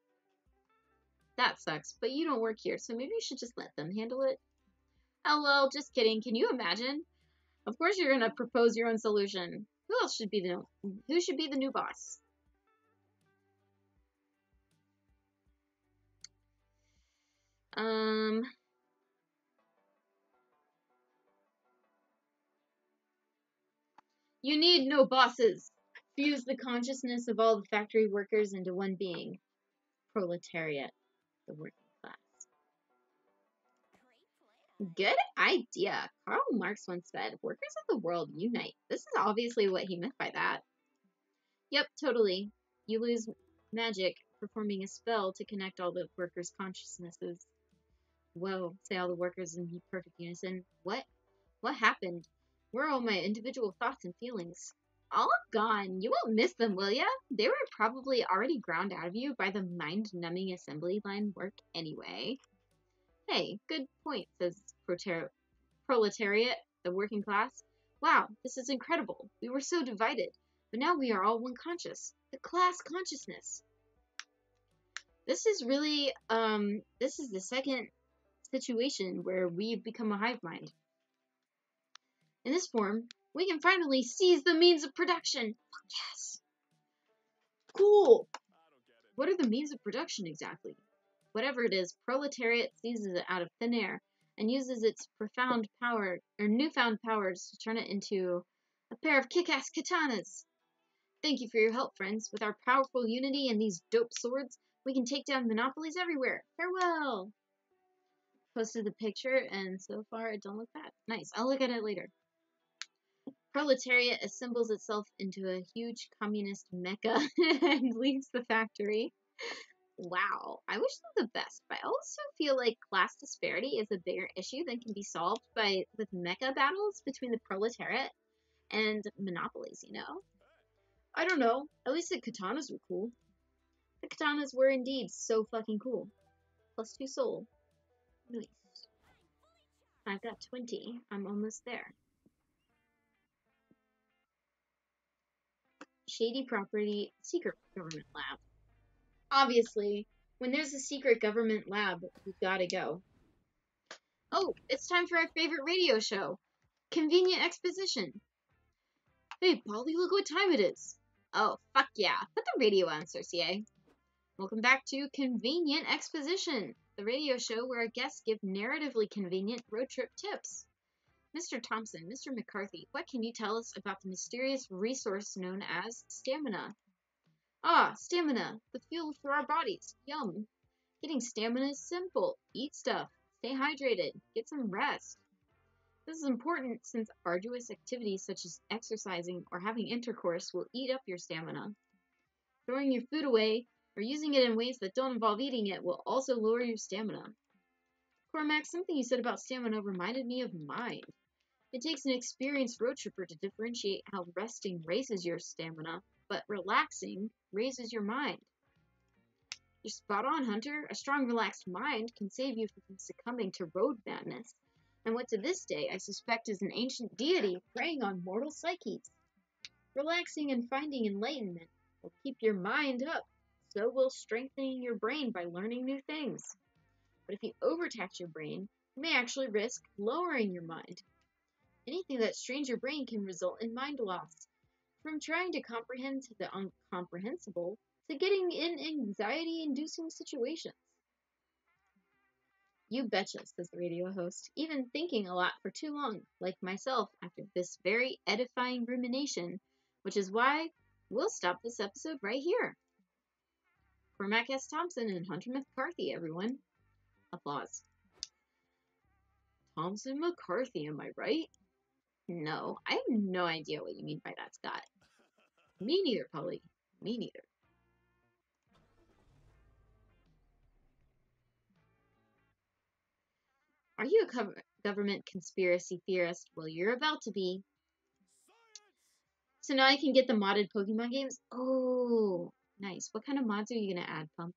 A: That sucks, but you don't work here, so maybe you should just let them handle it. Oh, well, just kidding. Can you imagine? Of course you're gonna propose your own solution. Who should be the new boss? You need no bosses. Fuse the consciousness of all the factory workers into one being. Proletariat, the working class. Good idea. Karl Marx once said, workers of the world unite. This is obviously what he meant by that. Yep, totally. You lose magic performing a spell to connect all the workers' consciousnesses. Whoa, say all the workers in perfect unison. What? What happened? Where are all my individual thoughts and feelings? All gone. You won't miss them, will ya? They were probably already ground out of you by the mind-numbing assembly line work anyway. Hey, good point, says Proletariat, the working class. Wow, this is incredible. We were so divided, but now we are all one conscious. The class consciousness. This is really, this is the second situation where we've become a hive mind. In this form, we can finally seize the means of production. Yes. Cool. What are the means of production exactly? Whatever it is, proletariat seizes it out of thin air and uses its newfound powers to turn it into a pair of kick-ass katanas. Thank you for your help, friends. With our powerful unity and these dope swords, we can take down monopolies everywhere. Farewell. Posted the picture, and so far it don't look bad. Nice. I'll look at it later. Proletariat assembles itself into a huge communist mecca and leaves the factory. Wow, I wish them the best, but I also feel like class disparity is a bigger issue than can be solved with mecha battles between the proletariat and monopolies, you know? I don't know. At least the katanas were cool. The katanas were indeed so fucking cool. +2 soul. Nice. I've got 20. I'm almost there. Shady property, secret government lab. Obviously, when there's a secret government lab, we've gotta go. Oh, it's time for our favorite radio show. Convenient Exposition. Hey, Polly, look what time it is. Oh, fuck yeah. Put the radio on, Circe. Welcome back to Convenient Exposition, the radio show where our guests give narratively convenient road trip tips. Mr. Thompson, Mr. McCarthy, what can you tell us about the mysterious resource known as stamina? Ah, stamina, the fuel for our bodies. Yum. Getting stamina is simple. Eat stuff. Stay hydrated. Get some rest. This is important since arduous activities such as exercising or having intercourse will eat up your stamina. Throwing your food away or using it in ways that don't involve eating it will also lower your stamina. Cormac, something you said about stamina reminded me of mine. It takes an experienced road tripper to differentiate how resting raises your stamina, but relaxing raises your mind. You're spot on, Hunter. A strong, relaxed mind can save you from succumbing to road madness, and what to this day I suspect is an ancient deity preying on mortal psyches. Relaxing and finding enlightenment will keep your mind up, so will strengthening your brain by learning new things. But if you overtax your brain, you may actually risk lowering your mind. Anything that strains your brain can result in mind loss, from trying to comprehend the incomprehensible to getting in anxiety-inducing situations. You betcha, says the radio host, even thinking a lot for too long, like myself after this very edifying rumination, which is why we'll stop this episode right here. Cormac S. Thompson and Hunter McCarthy, everyone. Applause. Thompson McCarthy, am I right? No, I have no idea what you mean by that, Scott. Me neither, Polly. Me neither. Are you a government conspiracy theorist? Well, you're about to be. So now I can get the modded Pokemon games? Oh, nice. What kind of mods are you going to add, Pump?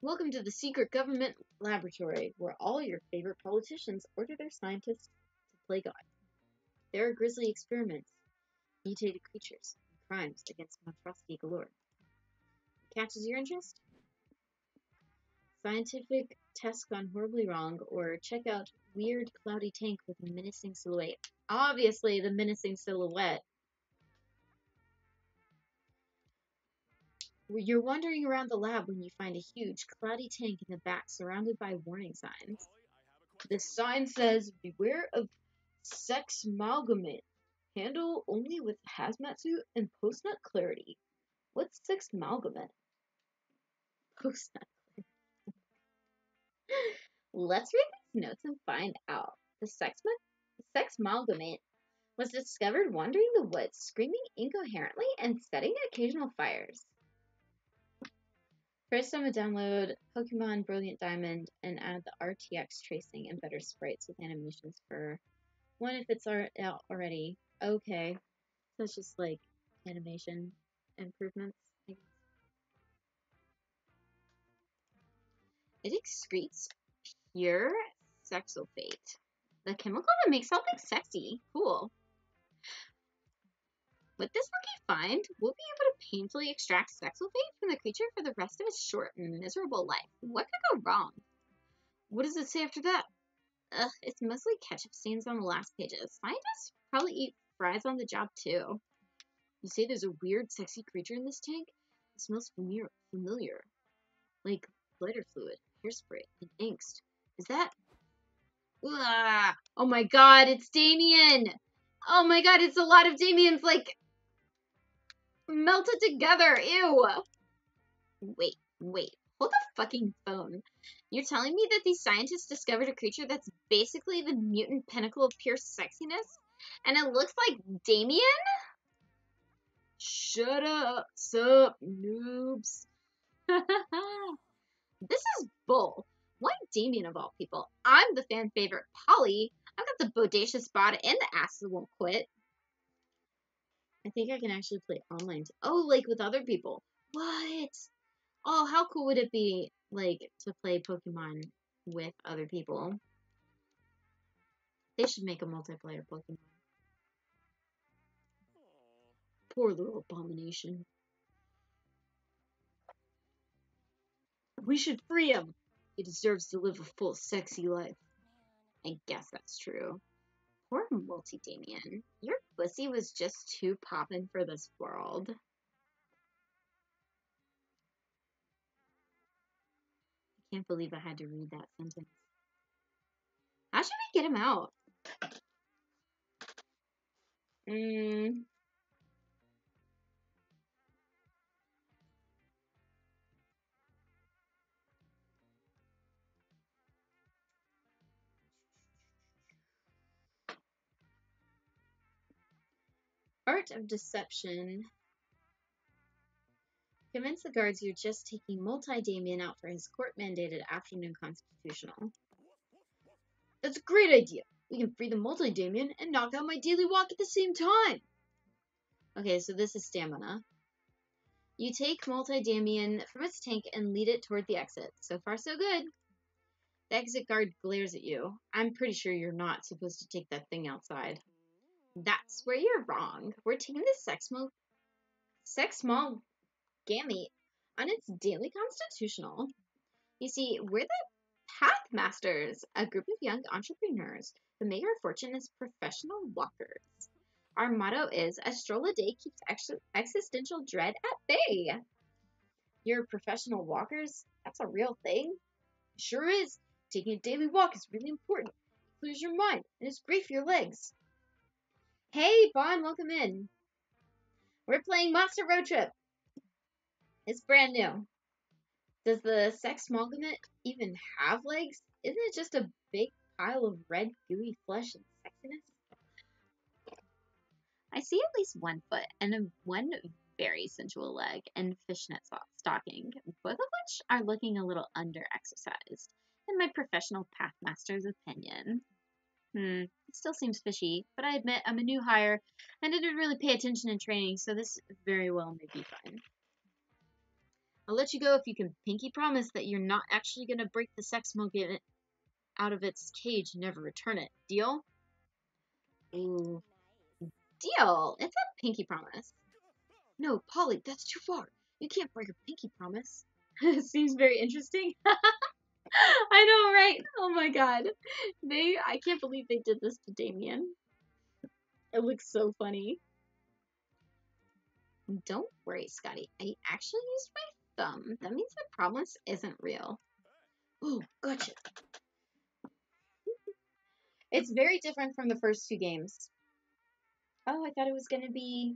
A: Welcome to the secret government laboratory, where all your favorite politicians order their scientists to play God. There are grisly experiments, mutated creatures, and crimes against monstrosity galore. Catches your interest? Scientific tests gone horribly wrong, or check out weird cloudy tank with a menacing silhouette. Obviously, the menacing silhouette. You're wandering around the lab when you find a huge cloudy tank in the back surrounded by warning signs. The sign says, beware of sex amalgamate. Handle only with hazmat suit and post-nut clarity. What's sex amalgamate? Post-nut. Let's read these notes and find out. The sex amalgamate was discovered wandering the woods, screaming incoherently and setting occasional fires. First, I'm going to download Pokemon Brilliant Diamond and add the RTX tracing and better sprites with animations for one if it's out already. Okay, so it's just like animation improvements, I guess. It excretes pure sexulfate, the chemical that makes something sexy. Cool. With this lucky find, we'll be able to painfully extract sexulfate from the creature for the rest of its short and miserable life. What could go wrong? What does it say after that? Ugh, it's mostly ketchup stains on the last pages. Scientists probably eat fries on the job too. You say there's a weird, sexy creature in this tank? It smells familiar. Like lighter fluid, hairspray, and angst. Is that... Ugh. Oh my god, it's Damien! Oh my god, it's a lot of Damiens, like, melted together. Ew. Wait. Hold the fucking phone. You're telling me that these scientists discovered a creature that's basically the mutant pinnacle of pure sexiness? And it looks like Damien? Shut up, sup, noobs. This is bull. Why Damien of all people? I'm the fan favorite Polly. I've got the bodacious bod and the ass that won't quit. I think I can actually play online. Oh, like with other people. What? Oh, how cool would it be, like, to play Pokemon with other people? They should make a multiplayer Pokemon. Poor little abomination. We should free him. He deserves to live a full, sexy life. I guess that's true. Poor Multi-Damien. Your pussy was just too poppin' for this world. I can't believe I had to read that sentence. How should we get him out? Art of Deception. Convince the guards you're just taking Multi-Damien out for his court-mandated afternoon constitutional. That's a great idea. We can free the Multi-Damien and knock out my daily walk at the same time. Okay, so this is stamina. You take Multi-Damien from its tank and lead it toward the exit. So far, so good. The exit guard glares at you. I'm pretty sure you're not supposed to take that thing outside. That's where you're wrong. We're taking the sex small gamete on its daily constitutional. You see, we're the Pathmasters, a group of young entrepreneurs who make our fortune as professional walkers. Our motto is, a stroll a day keeps existential dread at bay. You're professional walkers? That's a real thing? Sure is. Taking a daily walk is really important. It clears your mind, and it's great for your legs. Hey, Bon, welcome in. We're playing Monster Road Trip. It's brand new. Does the sex smalgamate even have legs? Isn't it just a big pile of red, gooey flesh and sexiness? I see at least 1 foot and one very sensual leg and fishnet stocking, both of which are looking a little under-exercised, in my professional pathmaster's opinion. It still seems fishy, but I admit I'm a new hire and didn't really pay attention in training, so this very well may be fine. I'll let you go if you can pinky promise that you're not actually going to break the sex smalgamate out of its cage and never return it. Deal? Ooh. Deal. It's a pinky promise. No, Polly, that's too far. You can't break a pinky promise. Seems very interesting. I know, right? Oh my god. I can't believe they did this to Damien. It looks so funny. Don't worry, Scotty. I actually used my thumb. That means the promise isn't real. Oh, gotcha. It's very different from the first 2 games. Oh, I thought it was going to be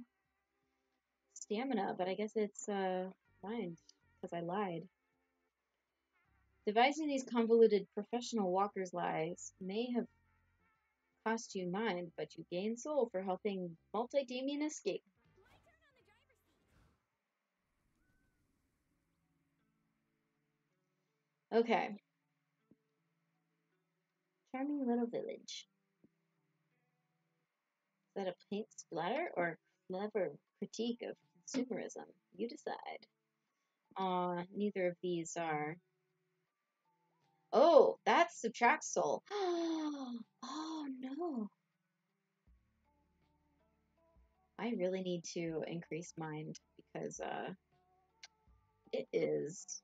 A: stamina, but I guess it's mind, because I lied. Devising these convoluted professional walkers' lies may have cost you mind, but you gain soul for helping Multi-Damien escape. Okay. Charming little village. Is that a paint splatter or a clever critique of consumerism? You decide. Neither of these are. Oh, that subtracts soul. Oh no. I really need to increase mind because it is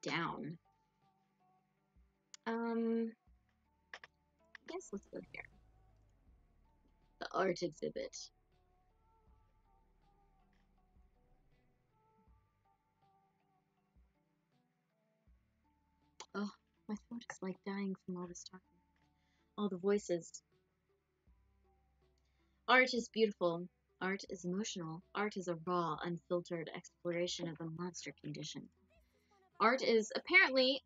A: down. I guess let's go here. The art exhibit. Oh, my throat is like dying from all this talking. All the voices. Art is beautiful. Art is emotional. Art is a raw, unfiltered exploration of the monster condition. Art is apparently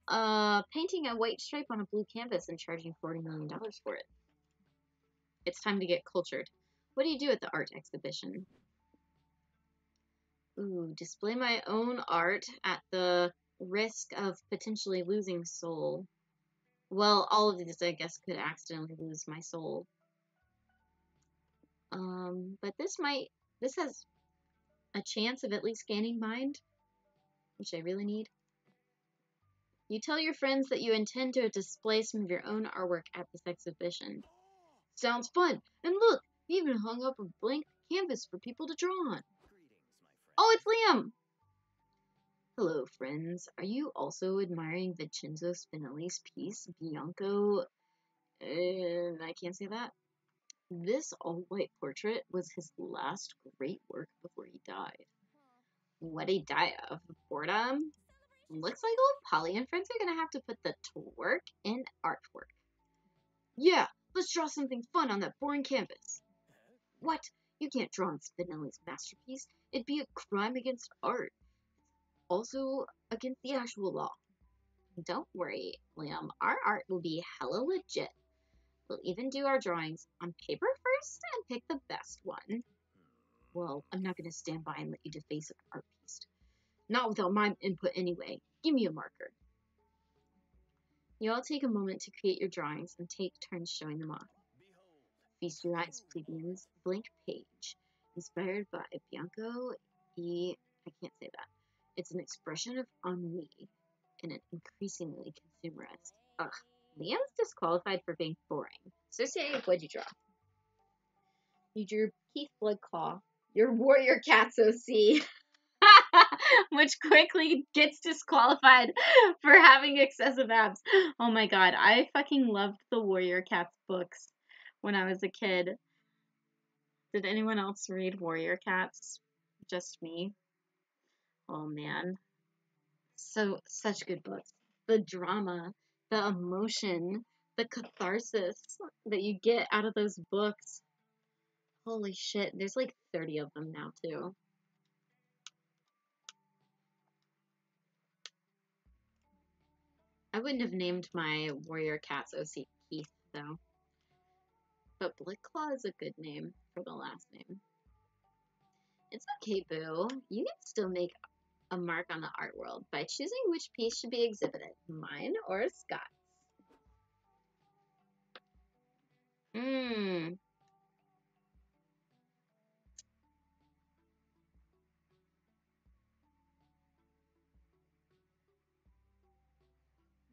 A: painting a white stripe on a blue canvas and charging $40 million for it. It's time to get cultured. What do you do at the art exhibition? Ooh, display my own art at the risk of potentially losing soul. Well, all of these, I guess, could accidentally lose my soul. But this has a chance of at least gaining mind, which I really need. You tell your friends that you intend to display some of your own artwork at this exhibition. Sounds fun. And look, we even hung up a blank canvas for people to draw on. Oh, it's Liam! Hello, friends. Are you also admiring Vincenzo Spinelli's piece, Bianco? I can't say that. This all-white portrait was his last great work before he died. What'd he die of? Boredom? Looks like old Polly and friends are gonna have to put the twerk in artwork. Yeah, let's draw something fun on that boring canvas. What? You can't draw on Spinelli's masterpiece. It'd be a crime against art. Also against the actual law. Don't worry, Liam. Our art will be hella legit. We'll even do our drawings on paper first and pick the best one. well, I'm not going to stand by and let you deface an art piece. Not without my input anyway. Give me a marker. You all take a moment to create your drawings and take turns showing them off. Feast your eyes, plebeians. Blank page. Inspired by Bianco E. I can't say that. It's an expression of ennui in an increasingly consumerist. Ugh. Leon's disqualified for being boring. Associated, what'd you draw? You drew Keith Bloodclaw, your warrior cat's OC, which quickly gets disqualified for having excessive abs. Oh my god, I fucking loved the Warrior Cats books when I was a kid. Did anyone else read Warrior Cats? Just me? Oh man. So, such good books. The drama, the emotion, the catharsis that you get out of those books. Holy shit, there's like 30 of them now, too. I wouldn't have named my Warrior Cats OC Keith, though. But Blickclaw is a good name for the last name. It's okay, boo. You can still make a mark on the art world by choosing which piece should be exhibited, mine or Scott's.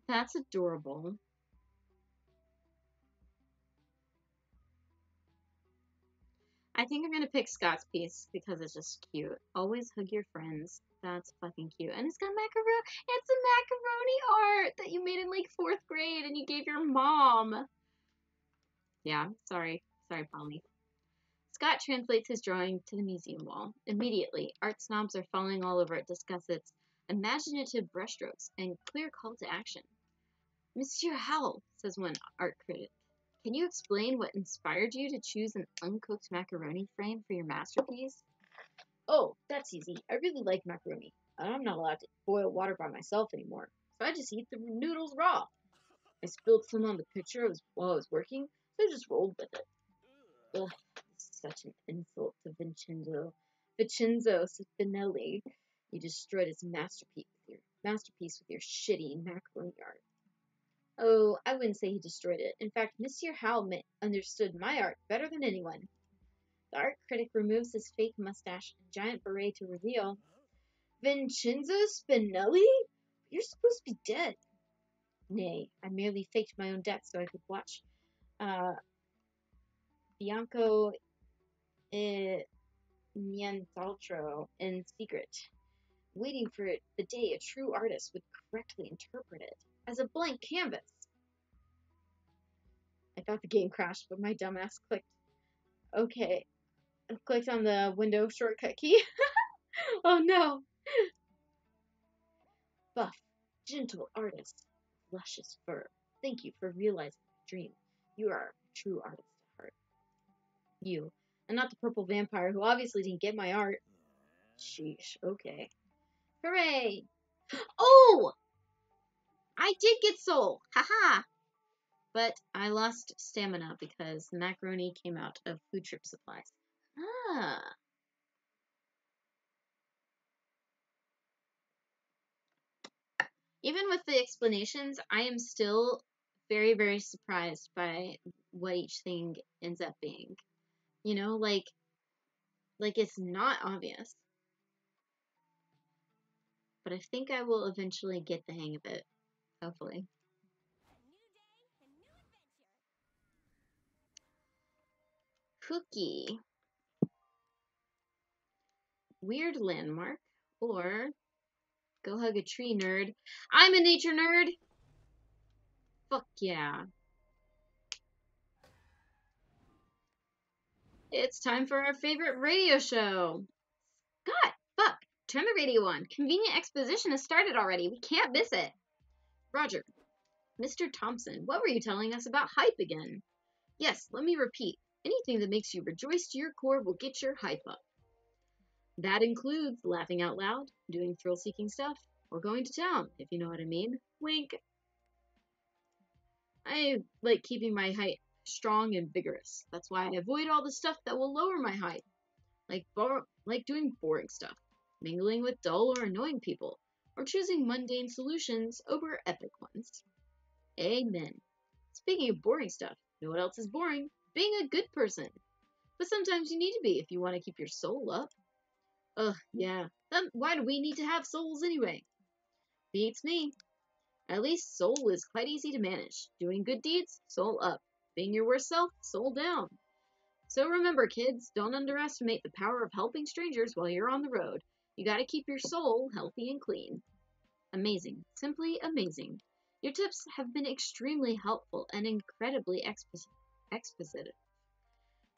A: That's adorable. I think I'm gonna pick Scott's piece because it's just cute. Always hug your friends. That's fucking cute. And it's got macaroni. It's a macaroni art that you made in like 4th grade and you gave your mom. Yeah, sorry. Sorry, Polly. Scott translates his drawing to the museum wall. Immediately, art snobs are falling all over it to discuss its imaginative brushstrokes and clear call to action. Monsieur Howell, says one art critic, can you explain what inspired you to choose an uncooked macaroni frame for your masterpiece? Oh, that's easy. I really like macaroni. I'm not allowed to boil water by myself anymore, so I just eat the noodles raw. I spilled some on the picture while I was working, so I just rolled with it. Ugh, this is such an insult to Vincenzo Spinelli. You destroyed his masterpiece with your shitty macaroni art. Oh, I wouldn't say he destroyed it. In fact, Monsieur Howell understood my art better than anyone. The art critic removes his fake mustache and giant beret to reveal Vincenzo Spinelli? You're supposed to be dead. Nay, I merely faked my own death so I could watch Bianco Nient'altro in secret, waiting for the day a true artist would correctly interpret it as a blank canvas. I thought the game crashed, but my dumbass clicked. Okay, I clicked on the window shortcut key. Oh no! Buff, gentle artist, luscious fur. Thank you for realizing my dream. You are a true artist at heart. You, and not the purple vampire who obviously didn't get my art. Sheesh, okay. Hooray! Oh! I did get soul! Haha! But I lost stamina because macaroni came out of food trip supplies. Ah. Even with the explanations, I am still very, very surprised by what each thing ends up being. You know, like it's not obvious. But I think I will eventually get the hang of it. Hopefully. Cookie. Weird landmark. Or go hug a tree, nerd. I'm a nature nerd! Fuck yeah. It's time for our favorite radio show. God, fuck. Turn the radio on. Convenient exposition has started already. We can't miss it. Roger. Mr. Thompson, what were you telling us about hype again? Yes, let me repeat. Anything that makes you rejoice to your core will get your hype up. That includes laughing out loud, doing thrill-seeking stuff, or going to town, if you know what I mean. Wink. I like keeping my hype strong and vigorous. That's why I avoid all the stuff that will lower my hype. like doing boring stuff, mingling with dull or annoying people, or choosing mundane solutions over epic ones. Amen. Speaking of boring stuff, you know what else is boring? Being a good person. But sometimes you need to be if you want to keep your soul up. Ugh, yeah. Then why do we need to have souls anyway? Beats me. At least soul is quite easy to manage. Doing good deeds, soul up. Being your worst self, soul down. So remember, kids, don't underestimate the power of helping strangers while you're on the road. You gotta keep your soul healthy and clean. Amazing. Simply amazing. Your tips have been extremely helpful and incredibly expositive.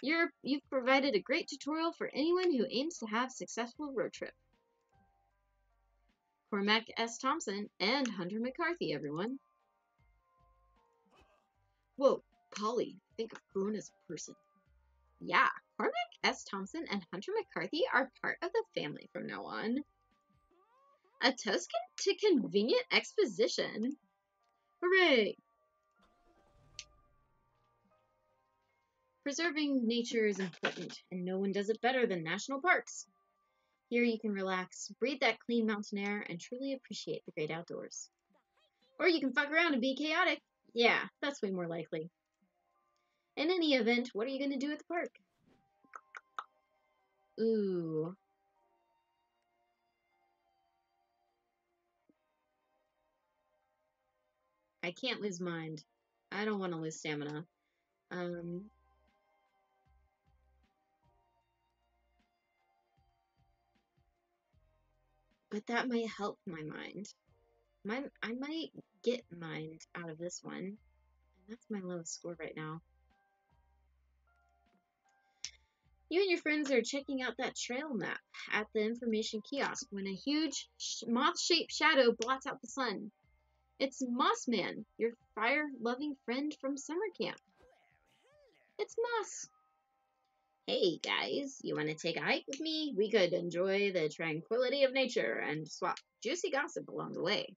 A: You've provided a great tutorial for anyone who aims to have a successful road trip. Cormac S. Thompson and Hunter McCarthy, everyone. Whoa, Polly, I think I've grown as a person. Yeah, Cormac S. Thompson and Hunter McCarthy are part of the family from now on. A toast to convenient exposition. Hooray! Preserving nature is important, and no one does it better than national parks. Here you can relax, breathe that clean mountain air, and truly appreciate the great outdoors. Or you can fuck around and be chaotic. Yeah, that's way more likely. In any event, what are you going to do at the park? Ooh. I can't lose mind. I don't want to lose stamina. Um, but that might help my mind. I might get mind out of this one. And that's my lowest score right now. You and your friends are checking out that trail map at the information kiosk when a huge moth-shaped shadow blots out the sun. It's Mossman, your fire-loving friend from summer camp. It's Moss. Hey guys, you want to take a hike with me? We could enjoy the tranquility of nature and swap juicy gossip along the way.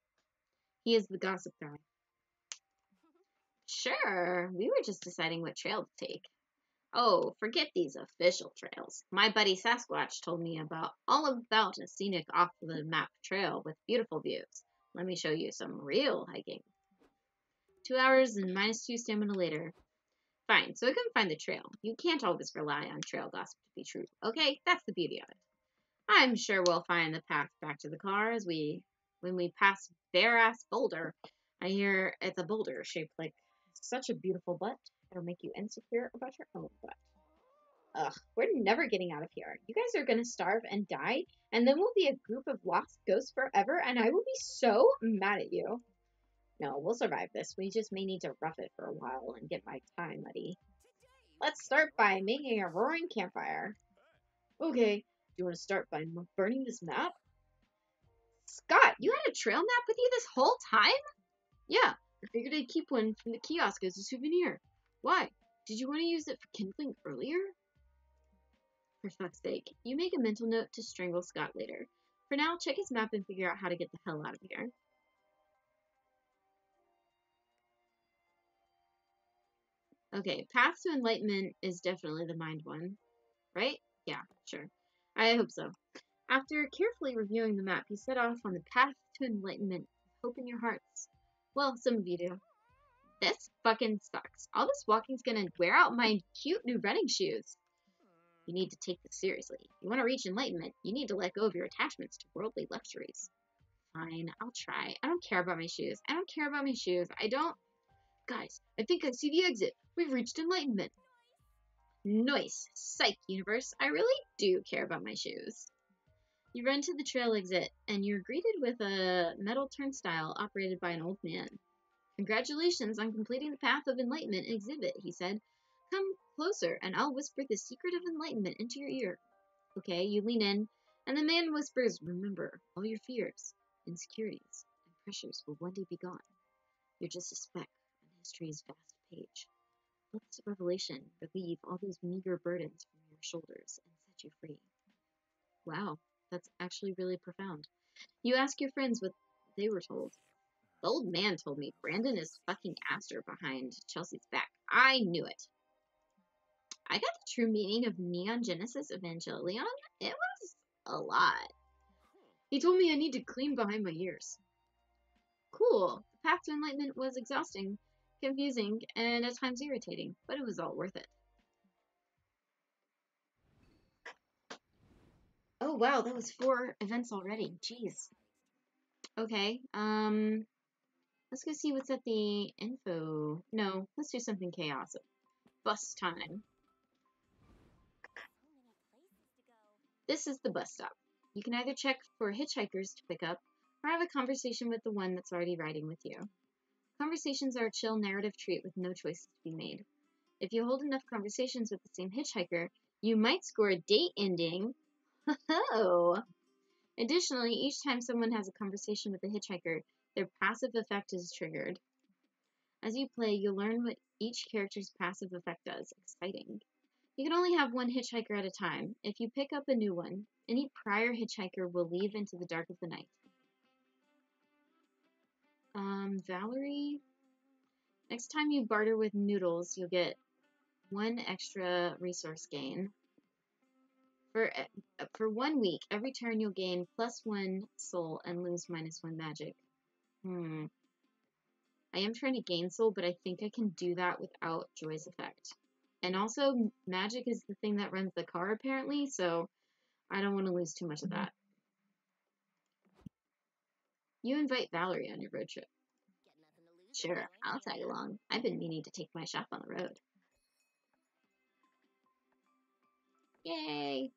A: He is the gossip guy. Sure, we were just deciding what trail to take. Oh, forget these official trails. My buddy Sasquatch told me all about a scenic off-the-map trail with beautiful views. Let me show you some real hiking. 2 hours and -2 stamina later. Fine, so I couldn't find the trail. You can't always rely on trail gossip to be true, okay? That's the beauty of it. I'm sure we'll find the path back to the car when we pass bare-ass boulder. I hear it's a boulder shaped like such a beautiful butt. It'll make you insecure about your own butt. Ugh, we're never getting out of here. You guys are gonna starve and die, and then we'll be a group of lost ghosts forever, and I will be so mad at you. No, we'll survive this. We just may need to rough it for a while and get my tie muddy. Let's start by making a roaring campfire. Okay, do you want to start by burning this map? Scott, you had a trail map with you this whole time? Yeah, I figured I'd keep one from the kiosk as a souvenir. Why? Did you want to use it for kindling earlier? For fuck's sake, you make a mental note to strangle Scott later. For now, check his map and figure out how to get the hell out of here. Okay, Path to Enlightenment is definitely the mind one, right? Yeah, sure. I hope so. After carefully reviewing the map, you set off on the path to enlightenment, hope in your hearts. Well, some of you do. This fucking sucks. All this walking's gonna wear out my cute new running shoes. You need to take this seriously. You want to reach enlightenment, you need to let go of your attachments to worldly luxuries. Fine, I'll try. I don't care about my shoes. I don't care about my shoes. I don't... Guys, I think I see the exit. We've reached enlightenment. Nice. Psych, universe. I really do care about my shoes. You run to the trail exit, and you're greeted with a metal turnstile operated by an old man. Congratulations on completing the Path of Enlightenment exhibit, he said. Come closer, and I'll whisper the secret of enlightenment into your ear. Okay, you lean in, and the man whispers, remember, all your fears, insecurities, and pressures will one day be gone. You're just a speck on history's vast page. Let this revelation relieve all those meager burdens from your shoulders and set you free. Wow, that's actually really profound. You ask your friends what they were told. The old man told me Brandon is fucking Aster behind Chelsea's back. I knew it. I got the true meaning of Neon Genesis Evangelion. It was a lot. He told me I need to clean behind my ears. Cool. The path to enlightenment was exhausting, confusing, and at times irritating, but it was all worth it. Oh wow, that was 4 events already. Jeez. Okay, let's go see what's at the info. No, let's do something chaos. Bus time. This is the bus stop. You can either check for hitchhikers to pick up, or have a conversation with the one that's already riding with you. Conversations are a chill narrative treat with no choices to be made. If you hold enough conversations with the same hitchhiker, you might score a date ending. Ho-ho! Additionally, each time someone has a conversation with a hitchhiker, their passive effect is triggered. As you play, you'll learn what each character's passive effect does. Exciting. You can only have one hitchhiker at a time. If you pick up a new one, any prior hitchhiker will leave into the dark of the night. Valerie? Next time you barter with Noodles, you'll get 1 extra resource gain. For 1 week, every turn you'll gain +1 soul and lose -1 magic. I am trying to gain soul, but I think I can do that without Joy's effect. And also, magic is the thing that runs the car, apparently, so I don't want to lose too much of that. You invite Valerie on your road trip. Sure, I'll tag along. I've been meaning to take my shop on the road. Yay!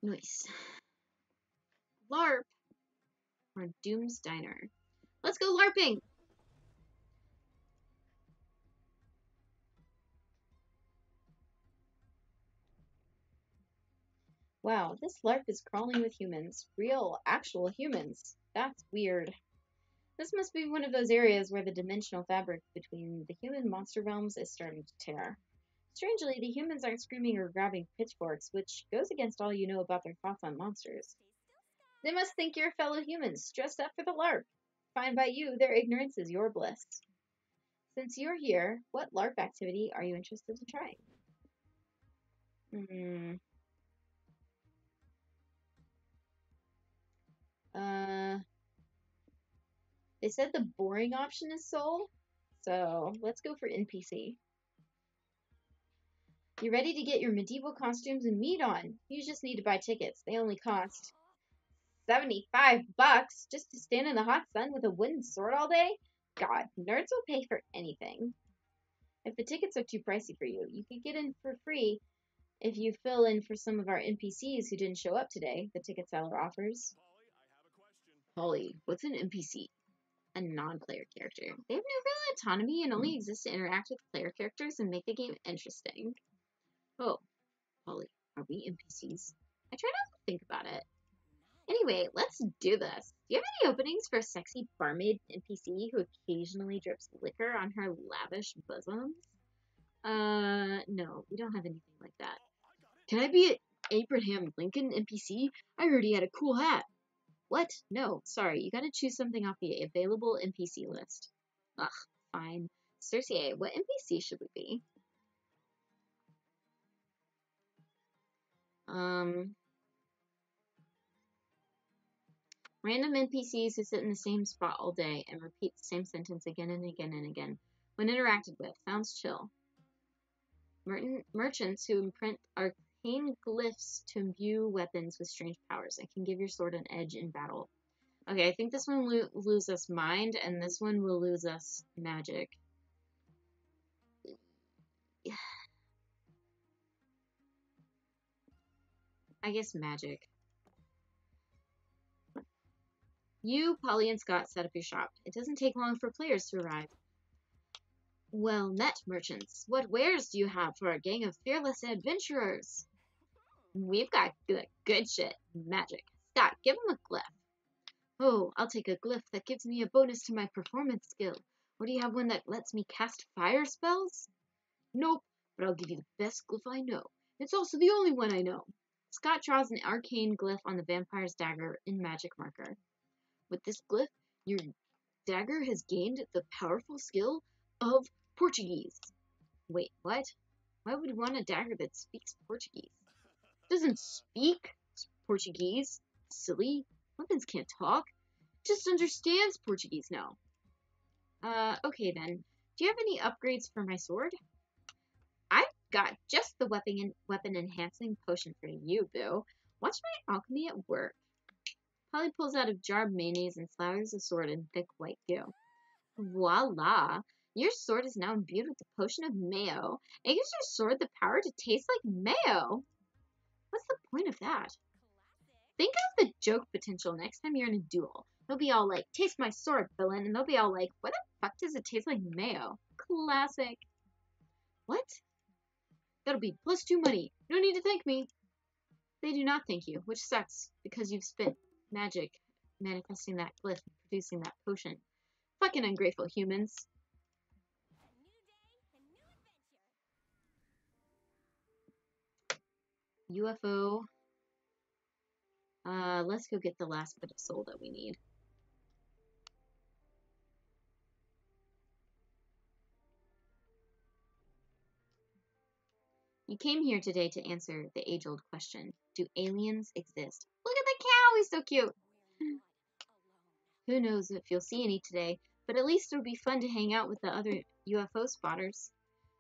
A: Nice. LARP, or Doom's Diner. Let's go LARPing! Wow, this LARP is crawling with humans. Real, actual humans. That's weird. This must be one of those areas where the dimensional fabric between the human-monster realms is starting to tear. Strangely, the humans aren't screaming or grabbing pitchforks, which goes against all you know about their thoughts on monsters. They must think you're fellow humans, dressed up for the LARP. Fine by you, their ignorance is your bliss. Since you're here, what LARP activity are you interested in trying? They said the boring option is soul, so let's go for NPC. You ready to get your medieval costumes and meat on? You just need to buy tickets. They only cost $75 just to stand in the hot sun with a wooden sword all day? God, nerds will pay for anything. If the tickets are too pricey for you, you could get in for free if you fill in for some of our NPCs who didn't show up today, the ticket seller offers. Polly, what's an NPC? A non-player character. They have no real autonomy and only exist to interact with player characters and make the game interesting. Oh, Polly, are we NPCs? I try not to think about it. Anyway, let's do this. Do you have any openings for a sexy barmaid NPC who occasionally drips liquor on her lavish bosoms? No, we don't have anything like that. Can I be an Abraham Lincoln NPC? I heard he had a cool hat. What? No, sorry, you gotta choose something off the available NPC list. Ugh, fine. Cersei, what NPC should we be? Random NPCs who sit in the same spot all day and repeat the same sentence again and again and again. When interacted with, sounds chill. Merchants who imprint arcane glyphs to imbue weapons with strange powers and can give your sword an edge in battle. Okay, I think this one will lose us mind, and this one will lose us magic. I guess magic. You, Polly, and Scott set up your shop. It doesn't take long for players to arrive. Well met, merchants. What wares do you have for a gang of fearless adventurers? We've got good shit. Magic. Scott, give him a glyph. Oh, I'll take a glyph that gives me a bonus to my performance skill. Or do you have one that lets me cast fire spells? Nope, but I'll give you the best glyph I know. It's also the only one I know. Scott draws an arcane glyph on the vampire's dagger in magic marker. With this glyph, your dagger has gained the powerful skill of Portuguese. Wait, what? Why would you want a dagger that speaks Portuguese? Doesn't speak Portuguese. Silly. Weapons can't talk. Just understands Portuguese now. Okay then. Do you have any upgrades for my sword? I've got just the weapon enhancing potion for you, boo. Watch my alchemy at work. Polly pulls out a jar of mayonnaise and slathers the sword in thick white goo. Voila! Your sword is now imbued with the potion of mayo. It gives your sword the power to taste like mayo. What's the point of that? Think of the joke potential next time you're in a duel. They'll be all like, taste my sword, villain. And they'll be all like, why the fuck does it taste like mayo? Classic. What? That'll be +2 money. You don't need to thank me. They do not thank you, which sucks, because you've spent magic manifesting that glyph and producing that potion. Fucking ungrateful humans. UFO. Let's go get the last bit of soul that we need. You came here today to answer the age-old question. Do aliens exist? Look at the cow, he's so cute. Who knows if you'll see any today, but at least it'll be fun to hang out with the other UFO spotters.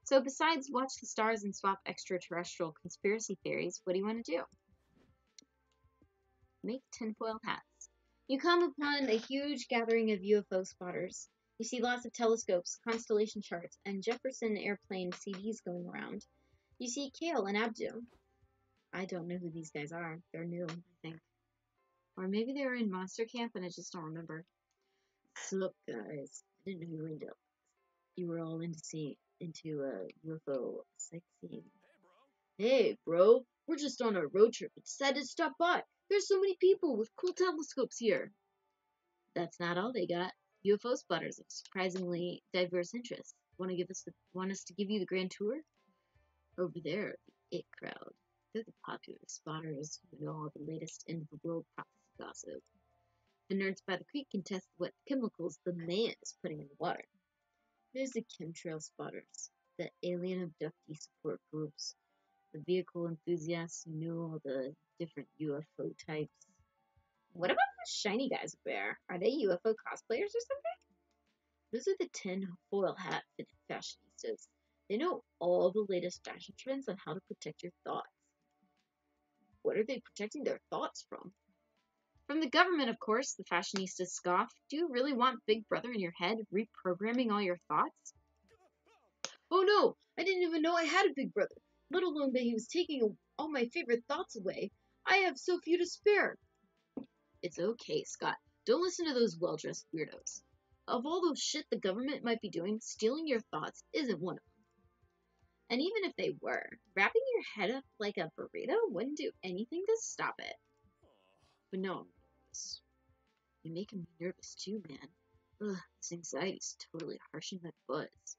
A: So besides watch the stars and swap extraterrestrial conspiracy theories, what do you want to do? Make tinfoil hats. You come upon a huge gathering of UFO spotters. You see lots of telescopes, constellation charts, and Jefferson airplane CDs going around. You see Kale and Abdu. I don't know who these guys are. They're new, I think. Or maybe they were in Monster Camp and I just don't remember. So, guys, I didn't know you were all into UFO sightseeing. Hey, bro, we're just on a road trip and decided to stop by. There's so many people with cool telescopes here. That's not all they got. UFO spotters of surprisingly diverse interests. Want us to give you the grand tour? Over there, the it crowd. They're the popular spotters who know all the latest end of the world prophecy gossip. The nerds by the creek can test what chemicals the man is putting in the water. There's the chemtrail spotters, the alien abductee support groups, the vehicle enthusiasts who know all the different UFO types. What about those shiny guys up there? Are they UFO cosplayers or something? Those are the 10 foil hat fashionistas. They know all the latest fashion trends on how to protect your thoughts. What are they protecting their thoughts from? From the government, of course, the fashionistas scoff. Do you really want Big Brother in your head, reprogramming all your thoughts? Oh no, I didn't even know I had a Big Brother, let alone that he was taking all my favorite thoughts away. I have so few to spare. It's okay, Scott. Don't listen to those well-dressed weirdos. Of all those shit the government might be doing, stealing your thoughts isn't one of them. And even if they were, wrapping your head up like a burrito wouldn't do anything to stop it. But no, you're making me nervous too, man. Ugh, this anxiety's totally harshing my buzz.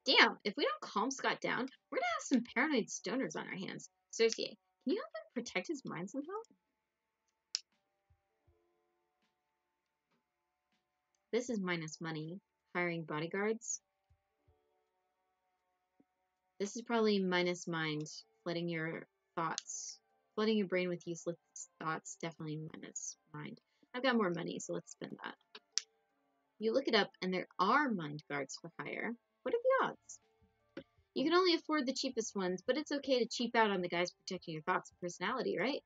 A: Damn, if we don't calm Scott down, we're gonna have some paranoid stoners on our hands. Cersei, can you help him protect his mind somehow? This is minus money. Hiring bodyguards. This is probably minus mind. Flooding your thoughts. Flooding your brain with useless thoughts. Definitely minus mind. I've got more money, so let's spend that. You look it up, and there are mind guards for hire. What are the odds? You can only afford the cheapest ones, but it's okay to cheap out on the guys protecting your thoughts and personality, right?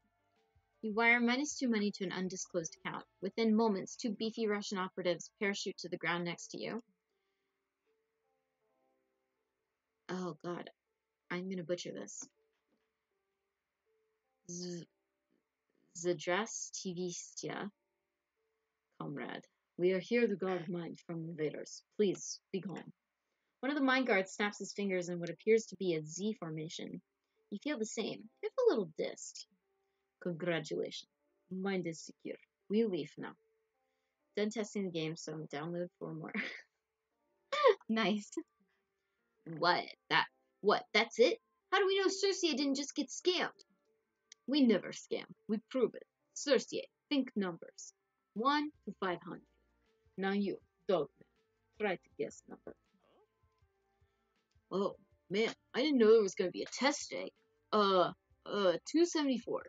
A: You wire -2 money to an undisclosed account. Within moments, 2 beefy Russian operatives parachute to the ground next to you. Oh god, I'm gonna butcher this. Zdrastivistya, comrade. We are here to guard mind from invaders. Please, be calm. One of the mine guards snaps his fingers in what appears to be a Z formation. You feel the same, if a little dissed. Congratulations. Mind is secure. We leave now. Done testing the game, so download 4 more. Nice. What? That's it? How do we know Circe didn't just get scammed? We never scam. We prove it. Circe, think numbers. 1 to 500. Now you, Dogman, try to guess number. Oh, man, I didn't know there was going to be a test today. 274.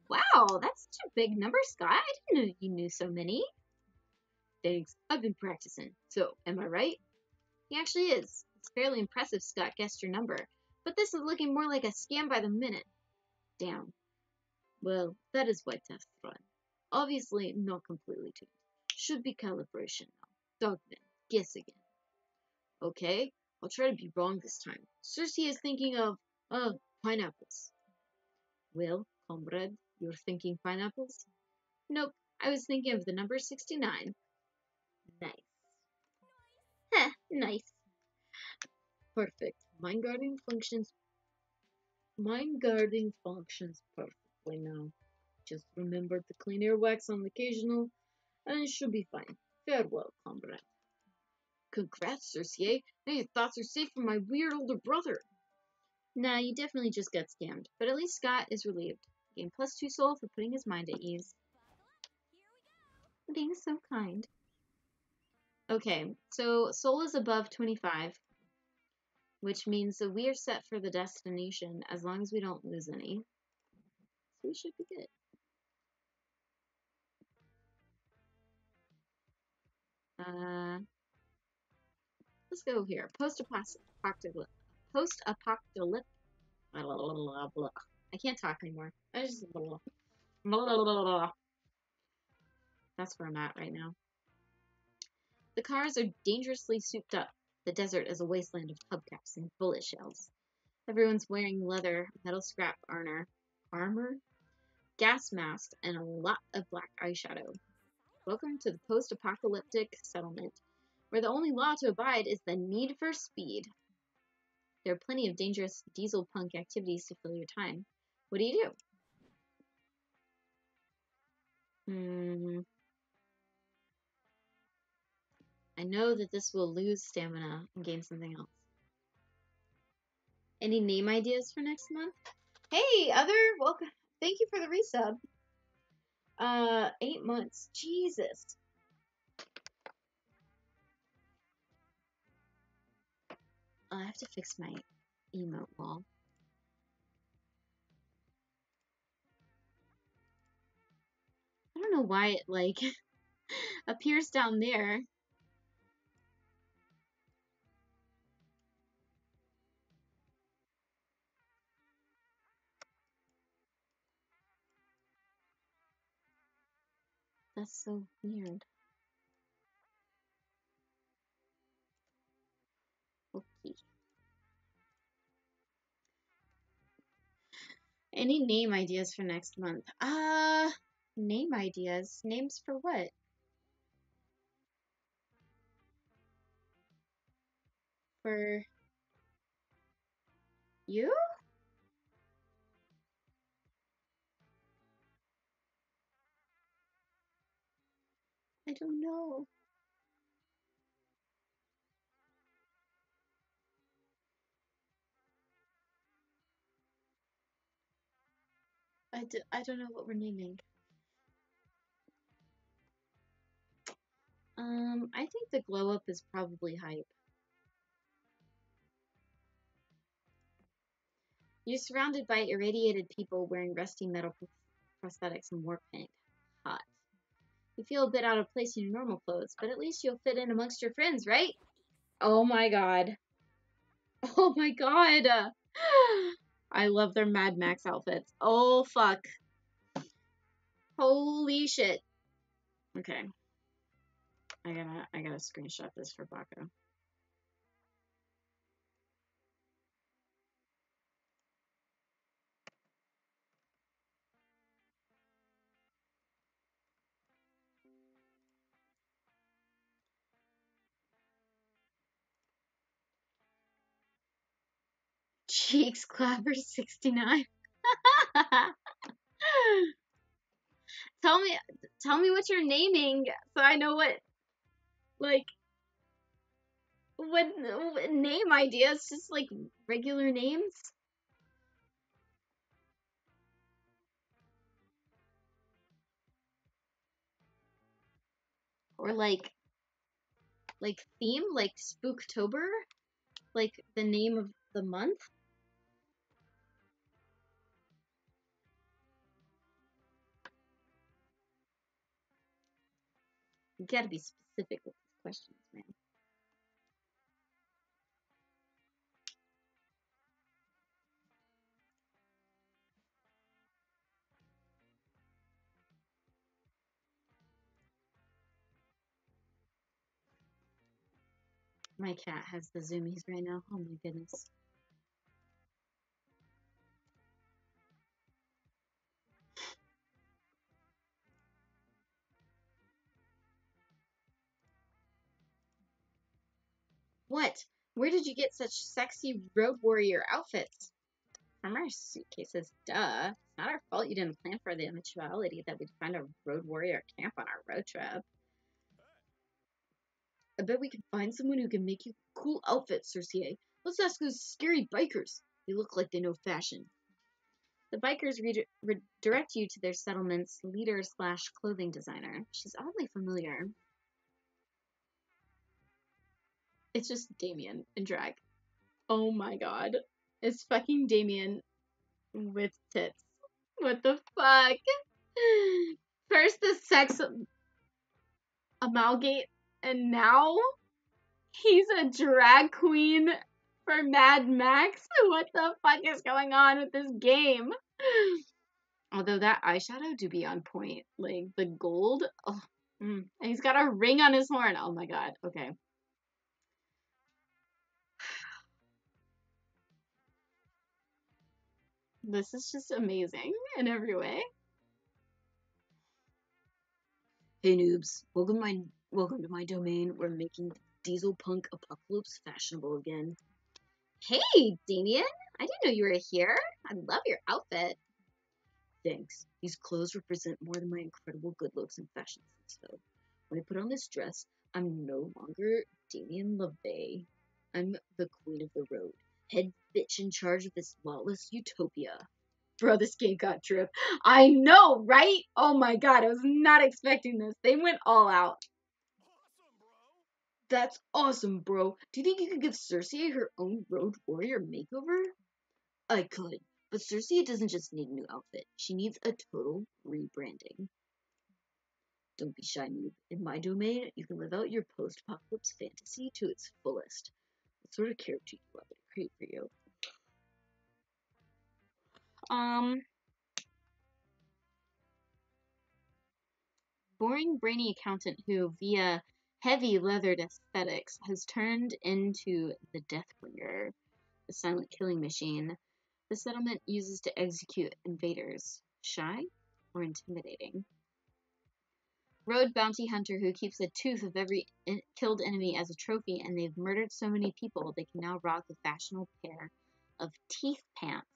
A: Wow, that's such a big number, Scott. I didn't know you knew so many. Thanks, I've been practicing. So, am I right? He actually is. It's fairly impressive Scott guessed your number, but this is looking more like a scam by the minute. Damn. Well, that is why tests run. Obviously, not completely tuned. Should be calibration now. Dogman, guess again. Okay, I'll try to be wrong this time. Circe is thinking of, pineapples. Well, comrade, you're thinking pineapples? Nope, I was thinking of the number 69. Nice. Heh, nice. Perfect. Mind guarding functions perfectly now. Just remember to clean your wax on the occasional, and it should be fine. Farewell, comrade. Congrats, Circe. Now your thoughts are safe from my weird older brother. Nah, you definitely just got scammed, but at least Scott is relieved. Gain +2 soul for putting his mind at ease. Being so kind. Okay, so soul is above 25, which means that we are set for the destination as long as we don't lose any. So we should be good. Let's go here. Post-apocalyptic. Blah, blah, blah, blah. I can't talk anymore. I just blah, blah, blah, blah, blah. That's where I'm at right now. The cars are dangerously souped up. The desert is a wasteland of hubcaps and bullet shells. Everyone's wearing leather, metal scrap armor, gas masks, and a lot of black eyeshadow. Welcome to the post-apocalyptic settlement, where the only law to abide is the need for speed. There are plenty of dangerous diesel punk activities to fill your time. What do you do? I know that this will lose stamina and gain something else. Any name ideas for next month? Hey, welcome. Thank you for the resub. 8 months. Jesus. I have to fix my emote wall. I don't know why it, like, appears down there. That's so weird. Okay. Any name ideas for next month? Name ideas? Names for what? For you? I don't know. I don't know what we're naming. I think the glow up is probably hype. You're surrounded by irradiated people wearing rusty metal prosthetics and war paint. Hot. You feel a bit out of place in your normal clothes, but at least you'll fit in amongst your friends, right? Oh my god. Oh my god. I love their Mad Max outfits. Oh fuck. Holy shit. Okay. I gotta screenshot this for Baco. Cheeks Clapper 69. Tell me what you're naming so I know what, like, what name ideas? Just like regular names? Or like theme, like Spooktober, like the name of the month. You gotta be specific with these questions, man. My cat has the zoomies right now. Oh my goodness. What? Where did you get such sexy road warrior outfits? From our suitcases, duh. It's not our fault you didn't plan for the eventuality that we'd find a road warrior camp on our road trip. I bet we can find someone who can make you cool outfits, Circe. Let's ask those scary bikers. They look like they know fashion. The bikers redirect you to their settlement's leader slash clothing designer. She's oddly familiar. It's just Damien in drag. Oh my god. It's fucking Damien with tits. What the fuck? First the sex amalgate, and now he's a drag queen for Mad Max? What the fuck is going on with this game? Although that eyeshadow do be on point. Like, the gold. Oh, and he's got a ring on his horn. Oh my god. Okay. This is just amazing in every way. Hey noobs, welcome to my domain. We're making diesel punk apocalypse fashionable again. Hey, Damien! I didn't know you were here. I love your outfit. Thanks. These clothes represent more than my incredible good looks and fashion sense, though. When I put on this dress, I'm no longer Damien LaVey. I'm the queen of the road, head bitch in charge of this lawless utopia. Bro, this game got drip. I know, right? Oh my god, I was not expecting this. They went all out. That's awesome, bro. Do you think you could give Circe her own road warrior makeover? I could, but Circe doesn't just need a new outfit. She needs a total rebranding. Don't be shy, noob. In my domain, you can live out your post-apocalypse fantasy to its fullest. What sort of character do you want me to create for you? Boring, brainy accountant who, via heavy leathered aesthetics, has turned into the Deathbringer, the silent killing machine the settlement uses to execute invaders. Shy or intimidating? Road bounty hunter who keeps a tooth of every killed enemy as a trophy, and they've murdered so many people they can now rock a fashionable pair of teeth pants.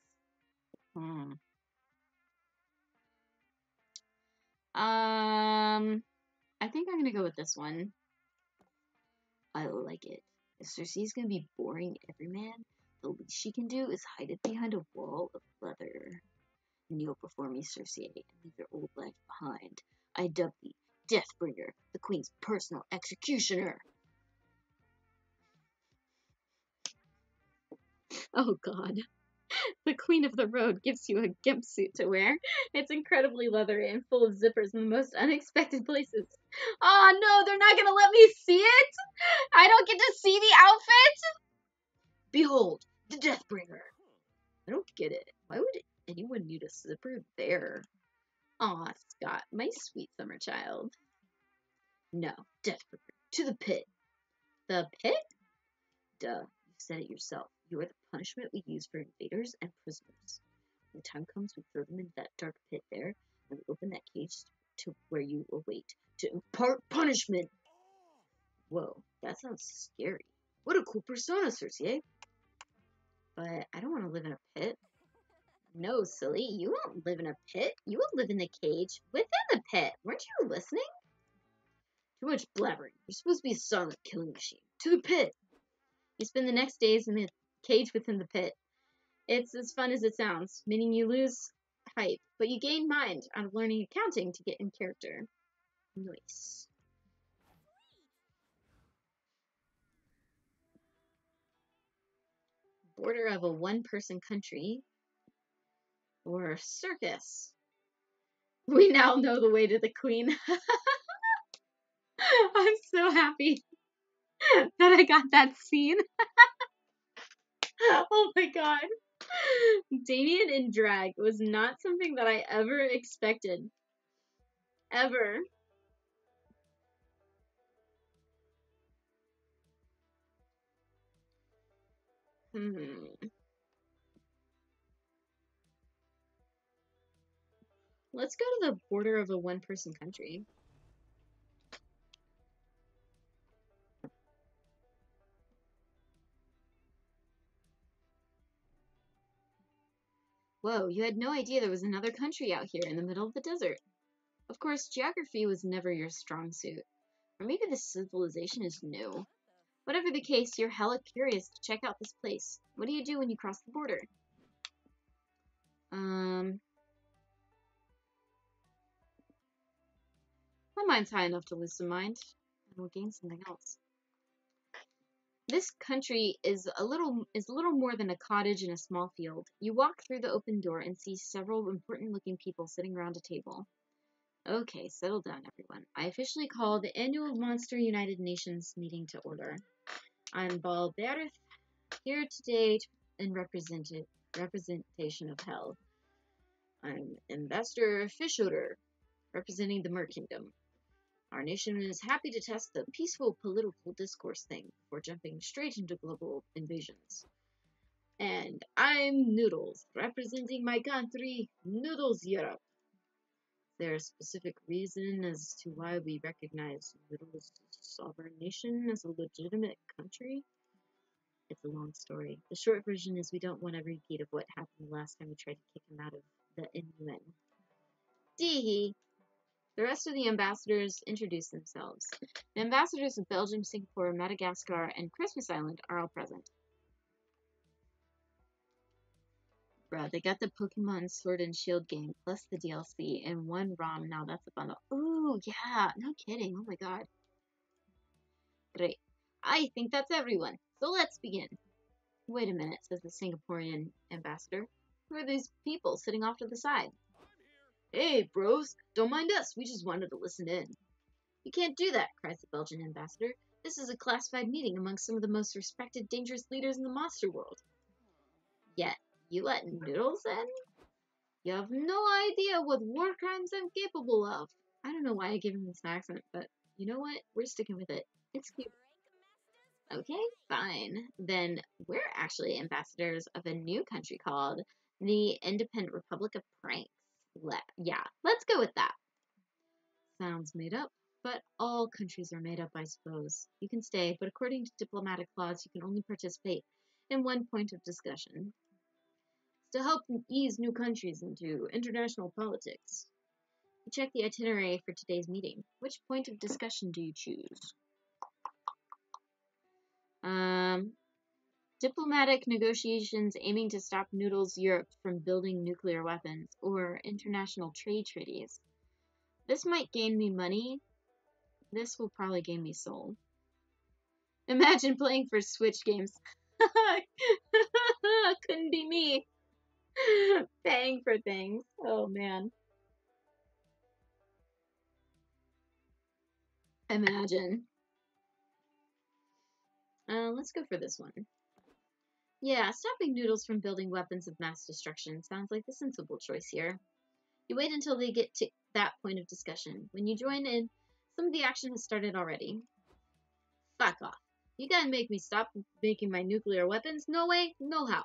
A: I think I'm gonna go with this one. I like it. If Circe's gonna be boring everyman, the least she can do is hide it behind a wall of leather. Kneel before me, Circe, and leave your old life behind. I dub thee Deathbringer, the queen's personal executioner. Oh god. The queen of the road gives you a gimp suit to wear. It's incredibly leathery and full of zippers in the most unexpected places. Oh no, they're not gonna let me see it? I don't get to see the outfit? Behold, the Deathbringer. I don't get it. Why would anyone need a zipper there? Aw, Scott, my sweet summer child. No, Deathbringer, to the pit. The pit? Duh, you said it yourself. You are the punishment we use for invaders and prisoners. When the time comes, we throw them into that dark pit there, and we open that cage to where you await to impart punishment. Whoa, that sounds scary. What a cool persona, Circe. But I don't want to live in a pit. No, silly, you won't live in a pit. You will live in the cage within the pit. Weren't you listening? Too much blabbering. You're supposed to be a silent killing machine. To the pit. You spend the next days in the cage within the pit. It's as fun as it sounds, meaning you lose hype, but you gain mind out of learning accounting to get in character. Nice. Border of a one-person country or circus. We now know the way to the queen. I'm so happy that I got that scene. Oh my god. Damien in drag was not something that I ever expected. Ever. Let's go to the border of a one-person country. Whoa, you had no idea there was another country out here in the middle of the desert. Of course, geography was never your strong suit. Or maybe this civilization is new. Whatever the case, you're hella curious to check out this place. What do you do when you cross the border? My mind's high enough to lose some mind, and we'll gain something else. This country is little more than a cottage in a small field. You walk through the open door and see several important-looking people sitting around a table. Okay, settle down, everyone. I officially call the annual Monster United Nations meeting to order. I'm Balberith, here today in representation of Hell. I'm Ambassador Fishoder, representing the Mer Kingdom. Our nation is happy to test the peaceful political discourse thing before jumping straight into global invasions. And I'm Noodles, representing my country, Noodles Europe. Is there a specific reason as to why we recognize Noodles' sovereign nation as a legitimate country? It's a long story. The short version is we don't want a repeat of what happened the last time we tried to kick him out of the UN. Dee. The rest of the ambassadors introduce themselves. The ambassadors of Belgium, Singapore, Madagascar, and Christmas Island are all present. Bruh, they got the Pokemon Sword and Shield game plus the DLC in one ROM. Now that's a bundle. Ooh, yeah, no kidding. Oh my god. Great. I think that's everyone. So let's begin. Wait a minute, says the Singaporean ambassador. Who are these people sitting off to the side? Hey, bros, don't mind us. We just wanted to listen in. You can't do that, cries the Belgian ambassador. This is a classified meeting among some of the most respected, dangerous leaders in the monster world. Yet, you let Noodles in? You have no idea what war crimes I'm capable of. I don't know why I gave him this accent, but you know what? We're sticking with it. It's cute. Okay, fine. Then we're actually ambassadors of a new country called the Independent Republic of Pranks. Yeah, let's go with that. Sounds made up, but all countries are made up, I suppose. You can stay, but according to diplomatic laws, you can only participate in one point of discussion. To help ease new countries into international politics. You check the itinerary for today's meeting. Which point of discussion do you choose? Diplomatic negotiations aiming to stop Noodles Europe from building nuclear weapons, or international trade treaties. This might gain me money. This will probably gain me soul. Imagine playing for Switch games. Couldn't be me. Paying for things. Oh man. Imagine. Let's go for this one. Yeah, stopping Noodles from building weapons of mass destruction sounds like the sensible choice here. You wait until they get to that point of discussion. When you join in, some of the action has started already. Fuck off. You gotta make me stop making my nuclear weapons? No way, no how.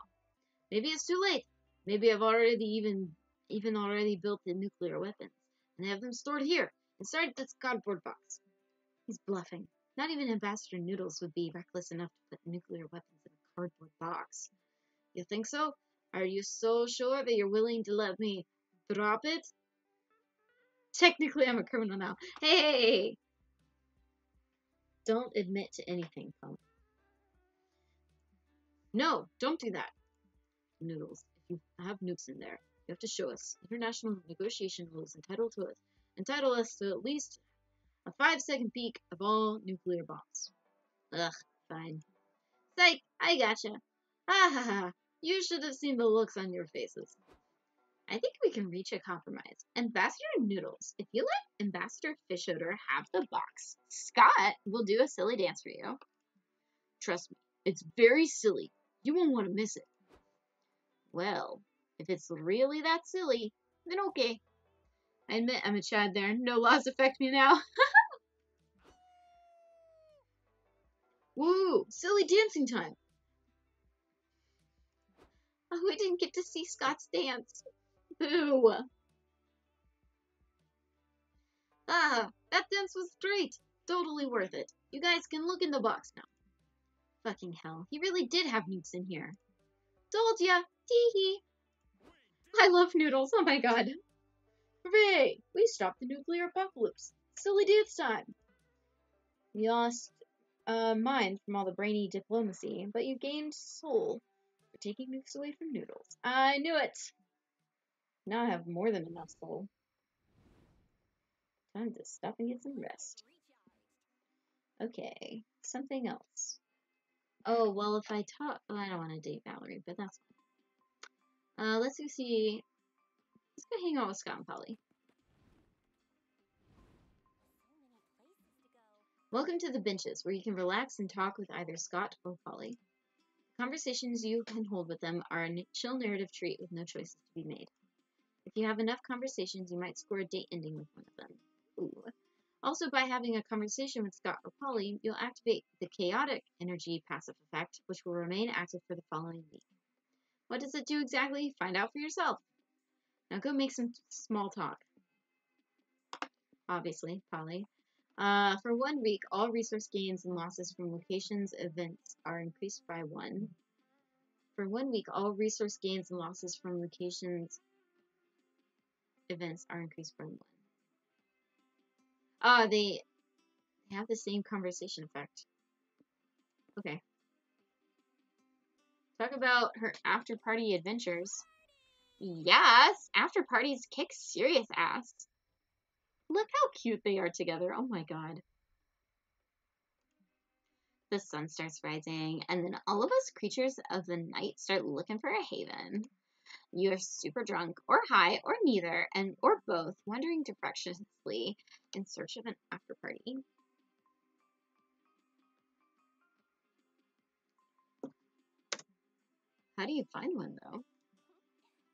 A: Maybe it's too late. Maybe I've already even already built the nuclear weapons and have them stored here, inside this cardboard box. He's bluffing. Not even Ambassador Noodles would be reckless enough to put nuclear weapons in a cardboard box. You think so? Are you so sure that you're willing to let me drop it? Technically, I'm a criminal now. Hey! Don't admit to anything, punk. No, don't do that. Noodles, if you have nukes in there, you have to show us. International negotiation rules entitle us to at least a 5-second peek of all nuclear bombs. Ugh, fine. Psych, I gotcha. Ha ha ha. You should have seen the looks on your faces. I think we can reach a compromise. Ambassador Noodles, if you let Ambassador Fishodor have the box, Scott will do a silly dance for you. Trust me, it's very silly. You won't want to miss it. Well, if it's really that silly, then okay. I admit I'm a Chad there. No laws affect me now. Woo! Silly dancing time. Oh, we didn't get to see Scott's dance. Boo! Ah, that dance was great. Totally worth it. You guys can look in the box now. Fucking hell, he really did have nukes in here. Told ya! Tee-hee! I love noodles, oh my god. Hooray! We stopped the nuclear apocalypse. Silly dance time. You lost mind from all the brainy diplomacy, but you gained soul for taking nukes away from noodles. I knew it! Now I have more than enough soul. Time to stop and get some rest. Okay, something else. Oh, well, if I talk... Oh, I don't want to date Valerie, but that's fine. Let's go see... Let's go hang out with Scott and Polly. Welcome to the benches, where you can relax and talk with either Scott or Polly. Conversations you can hold with them are a chill narrative treat with no choices to be made. If you have enough conversations, you might score a date ending with one of them. Ooh. Also, by having a conversation with Scott or Polly, you'll activate the chaotic energy passive effect, which will remain active for the following week. What does it do exactly? Find out for yourself. Now go make some small talk. Obviously, Polly. For 1 week, all resource gains and losses from locations events are increased by 1. For 1 week, all resource gains and losses from locations events are increased by 1. They have the same conversation effect. Okay. Talk about her after party adventures. Yes, after parties kick serious ass. Look how cute they are together. Oh my god. The sun starts rising, and then all of us creatures of the night start looking for a haven. You are super drunk, or high, or neither, or both, wandering directionlessly in search of an after party. How do you find one, though?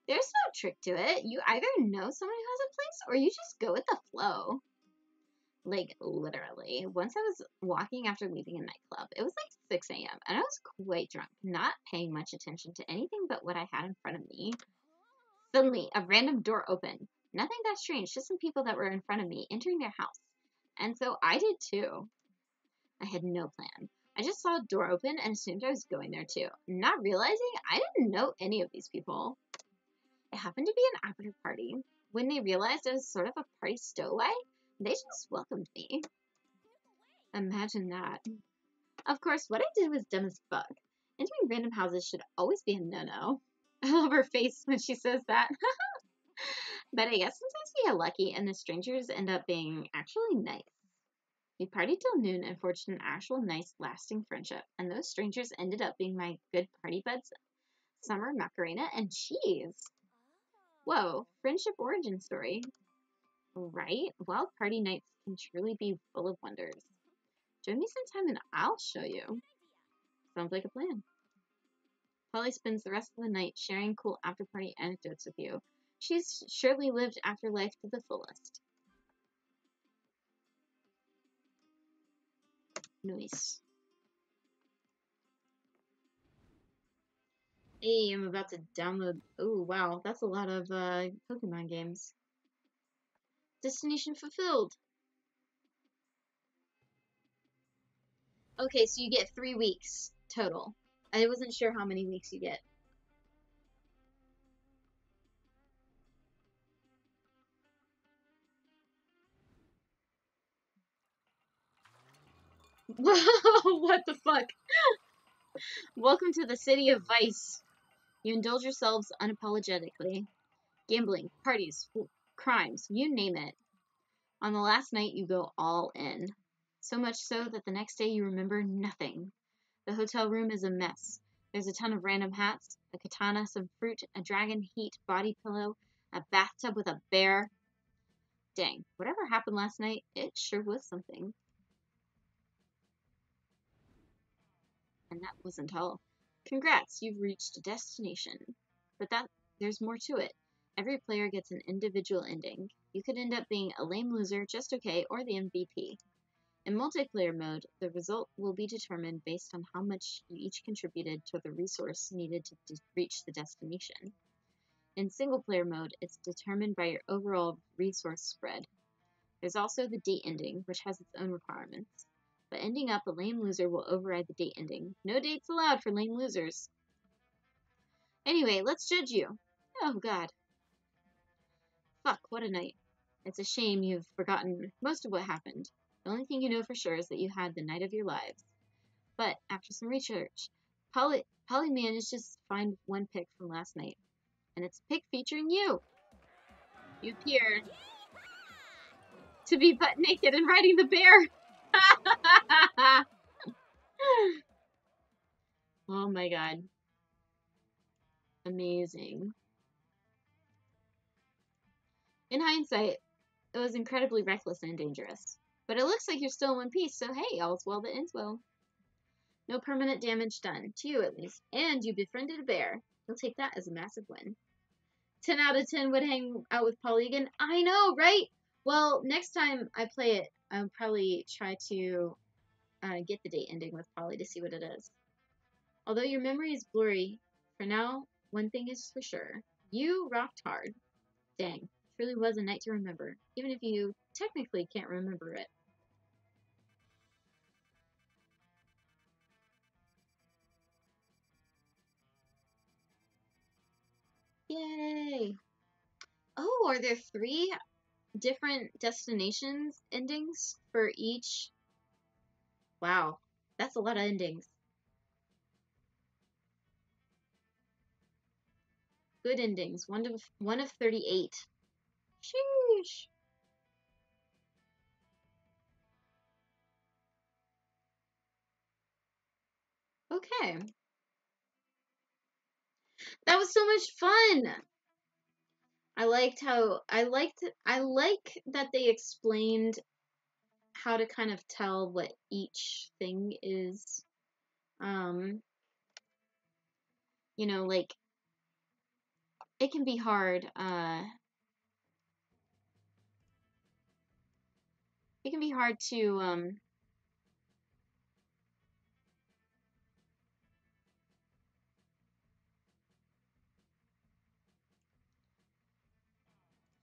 A: There's no trick to it. You either know someone who has a place, or you just go with the flow. Like, literally. Once I was walking after leaving a nightclub. It was like 6 a.m. and I was quite drunk, not paying much attention to anything but what I had in front of me. Suddenly, a random door opened. Nothing that strange, just some people that were in front of me entering their house. And so I did too. I had no plan. I just saw a door open and assumed I was going there too, not realizing I didn't know any of these people. It happened to be an after party. When they realized I was sort of a party stowaway, they just welcomed me. Imagine that. Of course, what I did was dumb as fuck. Entering random houses should always be a no-no. I love her face when she says that. But I guess sometimes we get lucky and the strangers end up being actually nice. We partied till noon and forged an actual nice, lasting friendship, and those strangers ended up being my good party buds, Summer, Macarena, and Cheese. Whoa, friendship origin story. Right? Wild party nights can truly be full of wonders. Join me sometime and I'll show you. Sounds like a plan. Polly spends the rest of the night sharing cool after-party anecdotes with you. She's surely lived afterlife to the fullest. Nice. Hey, I'm about to download... Oh, wow. That's a lot of Pokemon games. Destination fulfilled. Okay, so you get 3 weeks total. I wasn't sure how many weeks you get. What the fuck? Welcome to the city of vice. You indulge yourselves unapologetically. Gambling, parties, crimes, you name it. On the last night, you go all in. So much so that the next day you remember nothing. The hotel room is a mess. There's a ton of random hats, a katana, some fruit, a dragon heat body pillow, a bathtub with a bear. Dang, whatever happened last night, it sure was something. And that wasn't all. Congrats, you've reached a destination. But there's more to it. Every player gets an individual ending. You could end up being a lame loser, just okay, or the MVP. In multiplayer mode, the result will be determined based on how much you each contributed to the resource needed to reach the destination. In single player mode, it's determined by your overall resource spread. There's also the date ending, which has its own requirements. But ending up a lame loser will override the date ending. No dates allowed for lame losers. Anyway, let's judge you. Oh, God. Fuck, what a night. It's a shame you've forgotten most of what happened. The only thing you know for sure is that you had the night of your lives. But after some research, Polly managed to find one pic from last night. And it's a pic featuring you. You appear to be butt naked and riding the bear. Oh my god. Amazing. In hindsight, it was incredibly reckless and dangerous. But it looks like you're still in one piece, so hey, all's well that ends well. No permanent damage done, to you at least. And you befriended a bear. You'll take that as a massive win. 10 out of 10 would hang out with Polly again. I know, right? Well, next time I play it, I'll probably try to get the date ending with Polly to see what it is. Although your memory is blurry, for now, one thing is for sure. You rocked hard. Dang, it really was a night to remember, even if you technically can't remember it. Yay! Oh, are there 3 different destinations endings for each? Wow, that's a lot of endings. Good endings, one of 38. Sheesh. Okay. That was so much fun. I like that they explained how to kind of tell what each thing is. You know, like it can be hard, to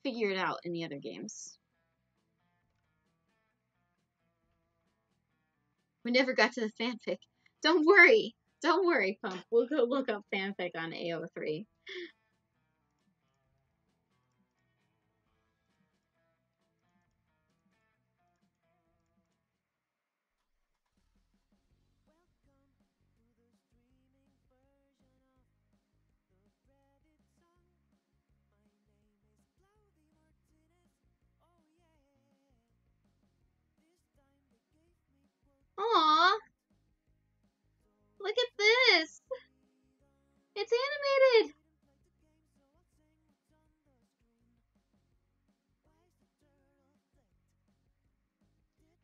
A: figure it out in the other games. We never got to the fanfic. Don't worry. Don't worry, Pump. We'll go look up fanfic on AO3. Aww. Look at this. It's animated.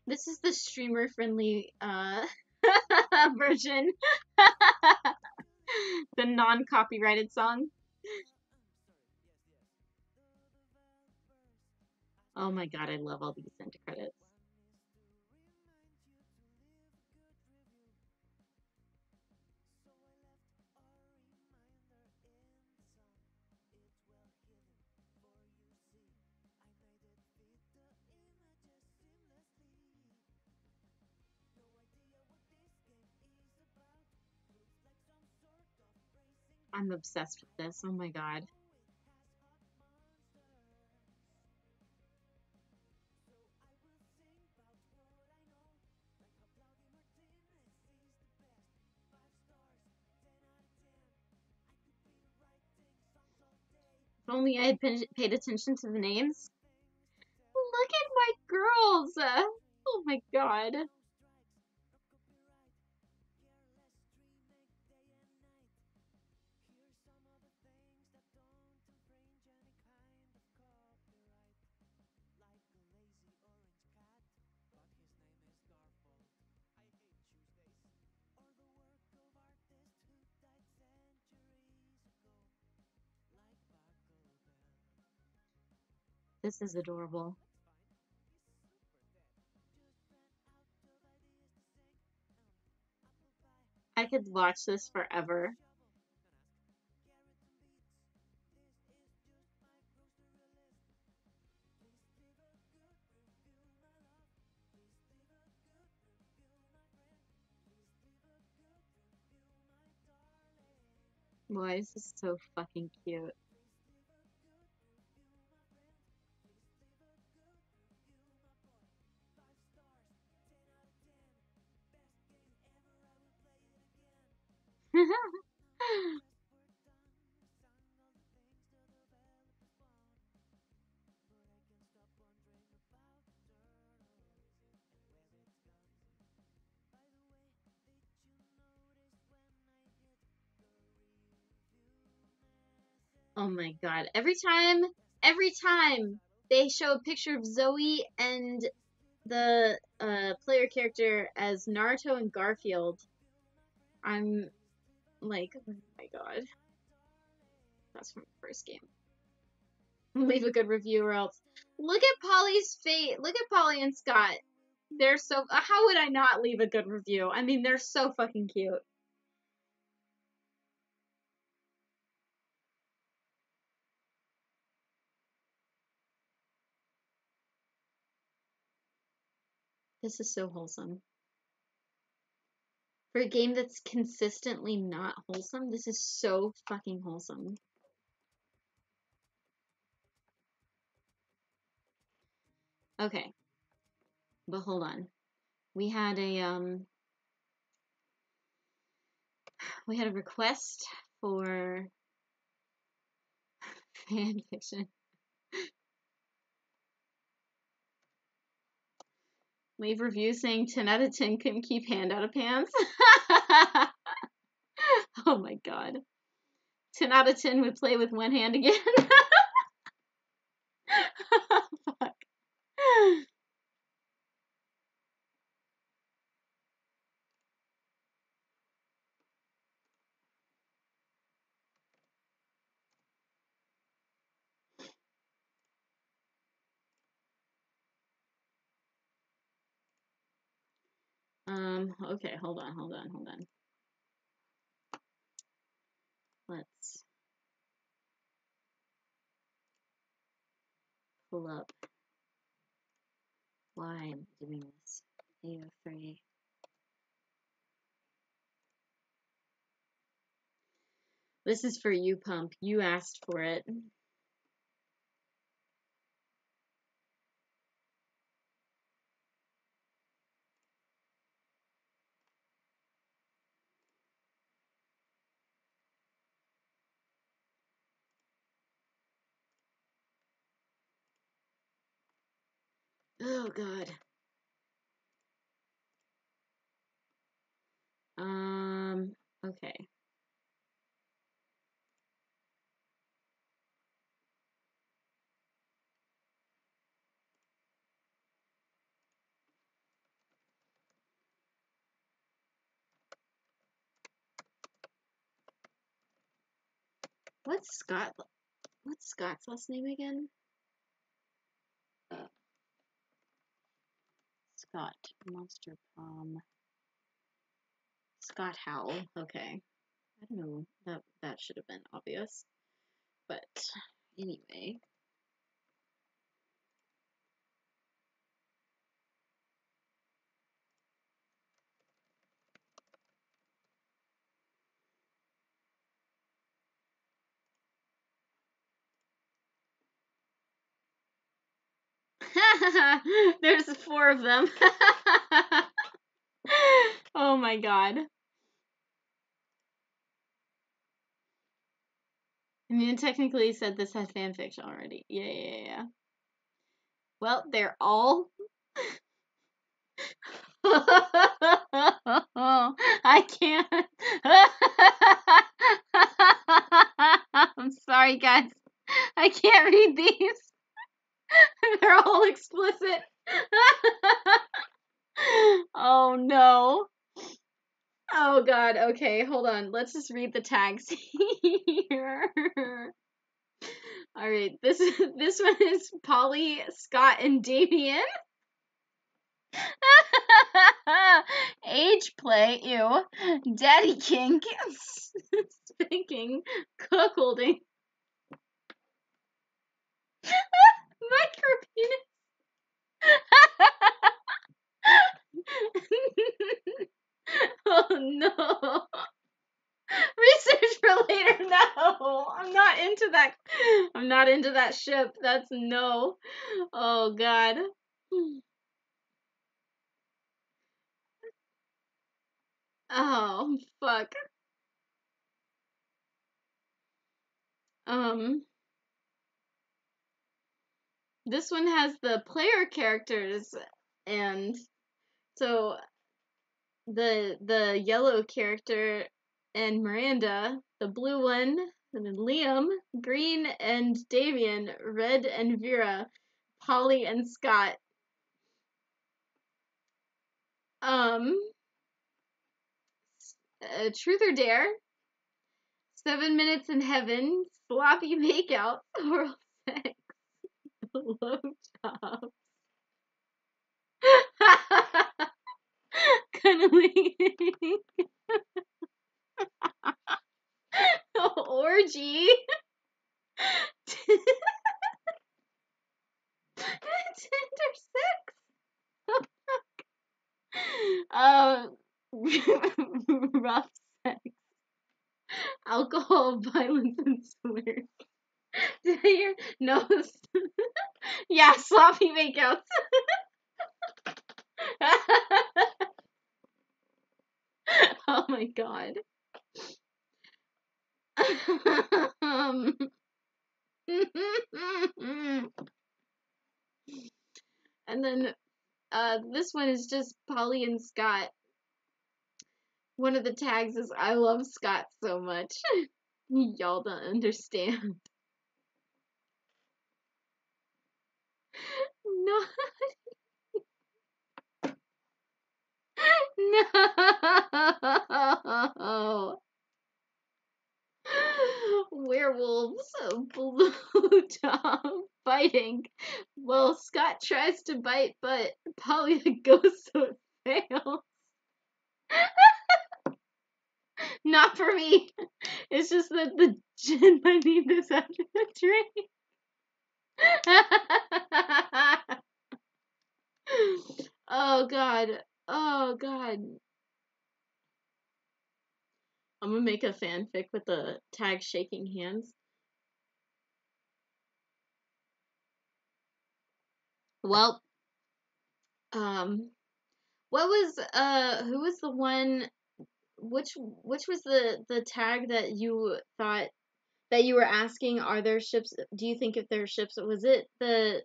A: This is the streamer friendly version. The non-copyrighted song. Oh my god, I love all these end credits. I'm obsessed with this. Oh my god. If only I had paid attention to the names. Look at my girls! Oh my god. This is adorable. I could watch this forever. Why is this so fucking cute? Oh my god. Every time they show a picture of Zoe and the player character as Naruto and Garfield, I'm like, oh my god. That's from the first game. Leave a good review or else. Look at Polly's fate. Look at Polly and Scott. They're so. How would I not leave a good review? I mean, they're so fucking cute. This is so wholesome. For a game that's consistently not wholesome, this is so fucking wholesome. Okay. But hold on. We had a request for fan fiction. Leave review saying 10 out of 10 couldn't keep hand out of pants. Oh my god. 10 out of 10 would play with one hand again. Fuck. Okay, hold on. Let's pull up why I'm doing this. AO3. This is for you, Pump. You asked for it. Oh god. Okay. What's Scott's last name again? Scott. Monster Prom. Scott Howell. Okay. I don't know. That should have been obvious. But anyway. There's 4 of them. Oh my god. I mean, it technically said this had fanfiction already. Yeah. Well, they're all. I can't. I'm sorry, guys. I can't read these. They're all explicit. Oh no. Oh god. Okay, hold on. Let's just read the tags here. All right. This one is Polly, Scott, and Damien. Age play, ew. Daddy kink, spanking, cuckolding, micropenis. Oh no. Research for later. No. I'm not into that. I'm not into that ship. That's no. Oh god. Oh fuck. Um this one has the player characters, and so the yellow character and Miranda, the blue one, and then Liam, green and Damien, red and Vera, Polly and Scott. Um, Truth or Dare, 7 minutes in Heaven, sloppy makeout, oral sex, love job, cuddling, orgy, Tinder sex. Rough sex, alcohol, violence, and swears. Did I hear? No. Yeah, sloppy makeouts. Oh my god. And then this one is just Polly and Scott. One of the tags is I love Scott so much. Y'all don't understand. No. No. Werewolves, blue top fighting. Well, Scott tries to bite, but Polly goes so it fails. Not for me. It's just that the gin might need this after the drink. Oh god. Oh god. I'm gonna make a fanfic with the tag shaking hands. Well, what was who was the one, which was the tag that you thought that you were asking, are there ships, do you think if there are ships, was it the